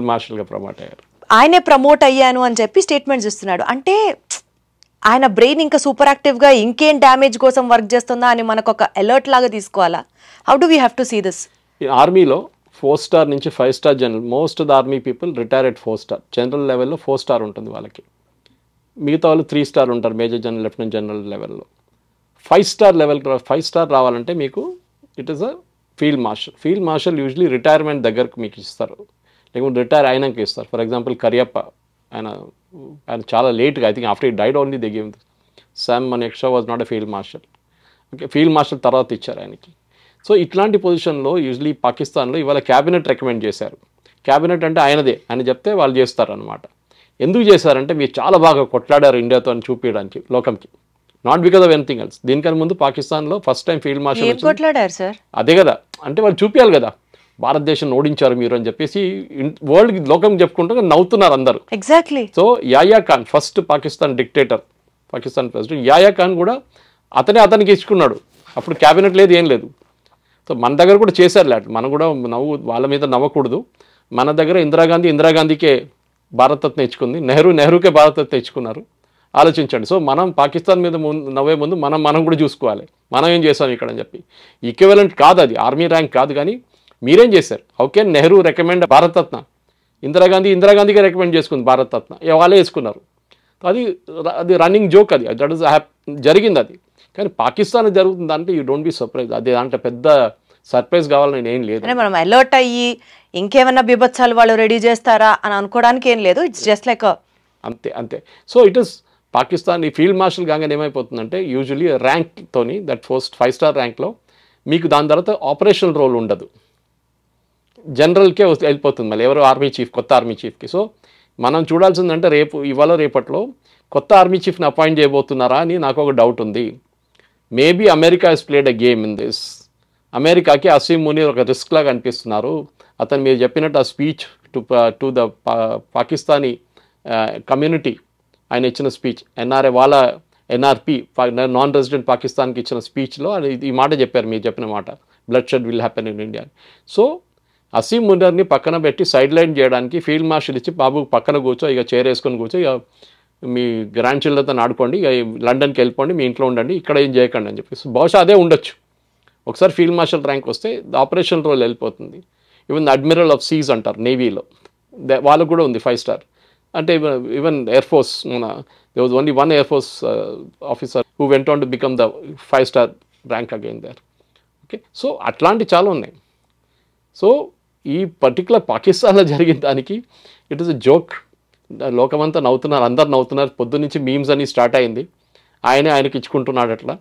మార్షల్గా ప్రమోట్ అయ్యారు, ఆయనే ప్రమోట్ అయ్యాను అని చెప్పి స్టేట్మెంట్స్ ఇస్తున్నాడు. అంటే ఆయన బ్రెయిన్ ఇంకా సూపర్ యాక్టివ్గా ఇంకేం డ్యామేజ్ కోసం వర్క్ చేస్తుందా అని మనకు ఒక అలర్ట్ లాగా తీసుకోవాలా? How do we have to see this? ఆర్మీలో 4 star నుంచి 5 star general, most of the army people retire at 4 star. General లెవెల్లో 4 star ఉంటుంది వాళ్ళకి. మిగతా వాళ్ళు 3 star ఉంటారు మేజర్ జనరల్, లెఫ్టినెంట్ జనరల్ లెవెల్లో. 5 star లెవెల్ 5 star రావాలంటే మీకు it is a field marshal. Field marshal usually retirement దగ్గరకు మీకు ఇస్తారు, లేకుంటే రిటైర్ అయినాక ఇస్తారు. ఫర్ ఎగ్జాంపుల్ కరియప్ప, ఆయన చాలా లేట్గా, I think after he died only they give. Sam Manekshaw was not a field marshal. Okay, field marshal తర్వాత ఇచ్చారు ఆయనకి. సో ఇట్లాంటి పొజిషన్లో యూజువలీ పాకిస్తాన్లో ఇవాళ క్యాబినెట్ రికమెండ్ చేశారు. క్యాబినెట్ అంటే ఆయనదే, ఆయన చెప్తే వాళ్ళు చేస్తారనమాట. ఎందుకు చేశారంటే మీరు చాలా బాగా కొట్లాడారు ఇండియాతో అని చూపించడానికి లోకంకి. Not because of anything else. దీనికన్నా ముందు పాకిస్తాన్లో ఫస్ట్ టైం ఫీల్డ్ మార్షల్ ఏం కొట్లాడారు సార్? అదే కదా, అంటే వాళ్ళు చూపించాలి కదా భారతదేశం ఓడించారు మీరు అని చెప్పేసి వరల్డ్ లోకం చెప్పుకుంటూ నవ్వుతున్నారు అందరూ. ఎగ్జాక్ట్లీ. సో యాయా Khan first Pakistan dictator, Pakistan president యాయా ఖాన్ కూడా అతనికి ఇచ్చుకున్నాడు. అప్పుడు క్యాబినెట్ లేదు, ఏం లేదు. సో మన దగ్గర కూడా చేశారు లేట్, మనం కూడా వాళ్ళ మీద నవ్వకూడదు. మన దగ్గర ఇందిరాగాంధీకే భారతరత్న ఇచ్చుకుంది, నెహ్రూకే భారతరత్న ఇచ్చుకున్నారు. ఆలోచించండి. సో మనం పాకిస్తాన్ మీద నవ్వే ముందు మనం కూడా చూసుకోవాలి, మనం ఏం చేసాం ఇక్కడ అని చెప్పి. ఈక్వివలెంట్ కాదు అది, ఆర్మీ ర్యాంక్ కాదు. కానీ మీరేం చేశారు? How can Nehru recommend Bharat Ratna? ఇందిరాగాంధీకే recommend చేసుకుంది భారతరత్న, వాళ్ళే వేసుకున్నారు. అది రన్నింగ్ జోక్, అది దట్ ఈస్ జరిగింది అది. కానీ పాకిస్తాన్ జరుగుతుంది అంటే యూ డోంట్ బి సర్ప్రైజ్. అది దాంట్లో పెద్ద సర్ప్రైజ్ కావాలని ఏం లేదు. మనం అలర్ట్ అయ్యి ఇంకేమన్నా బిభత్సాలు వాళ్ళు రెడీ చేస్తారా అని అనుకోవడానికి ఏం లేదు. ఇట్స్ జస్ట్ లైక్ అంతే. సో ఇట్ ఇస్ పాకిస్తాన్ ఈ ఫీల్డ్ మార్షల్ కాగానే ఏమైపోతుందంటే యూజువలీ ర్యాంక్తోని దట్ ఫస్ట్ 5 స్టార్ ర్యాంక్లో మీకు దాని తర్వాత ఆపరేషనల్ రోల్ ఉండదు, జనరల్కే వెళ్ళిపోతుంది మళ్ళీ ఎవరో ఆర్మీ చీఫ్, కొత్త ఆర్మీ చీఫ్కి. సో మనం చూడాల్సిందంటే ఇవాళ రేపట్లో కొత్త ఆర్మీ చీఫ్ని అపాయింట్ చేయబోతున్నారా అని నాకు ఒక డౌట్ ఉంది. Maybe America has played a game in this. అమెరికాకి అసీం మునీర్ ఒక రిస్క్ లాగా అనిపిస్తున్నారు. అతను మీరు చెప్పినట్టు ఆ speech to the Pakistani community ఆయన ఇచ్చిన స్పీచ్, ఎన్ఆర్ఏ వాళ్ళ ఎన్ఆర్పి నాన్ రెసిడెంట్ పాకిస్తాన్కి ఇచ్చిన స్పీచ్లో ఈ మాట చెప్పారు, మీరు చెప్పిన మాట, blood shed will happen in India. So Asim మునీర్ని పక్కన పెట్టి సైడ్ లైన్ చేయడానికి ఫీల్డ్ మార్షల్ ఇచ్చి బాబు పక్కన కూర్చో, ఇక చైర్ వేసుకొని కూర్చో, ఇక మీ గ్రాండ్ చిల్డ్రన్తో ఆడుకోండి, ఇక లండన్కి వెళ్ళిపోండి, మీ ఇంట్లో ఉండండి, ఇక్కడ ఏం చేయకండి అని చెప్పేసి బహుశా అదే ఉండొచ్చు. ఒకసారి ఫీల్డ్ మార్షల్ ర్యాంక్ వస్తే ఆపరేషన్ రోల్ వెళ్ళిపోతుంది. ఈవెన్ అడ్మిరల్ ఆఫ్ సీస్ అంటారు నేవీలో, వాళ్ళకు కూడా ఉంది 5 స్టార్. అంటే even air force, there was only one Air Force officer who went on to become the 5 star rank again there. Okay, so అట్లాంటి చాలా ఉన్నాయి. సో ఈ పర్టికులర్ పాకిస్తాన్లో జరిగిన దానికి ఇట్ ఈస్ ఎ జోక్. లోకమంతా నవ్వుతున్నారు, అందరు నవ్వుతున్నారు. పొద్దున్నుంచి మీమ్స్ అని స్టార్ట్ అయింది, ఆయనకి ఇచ్చుకుంటున్నాడు అట్లా.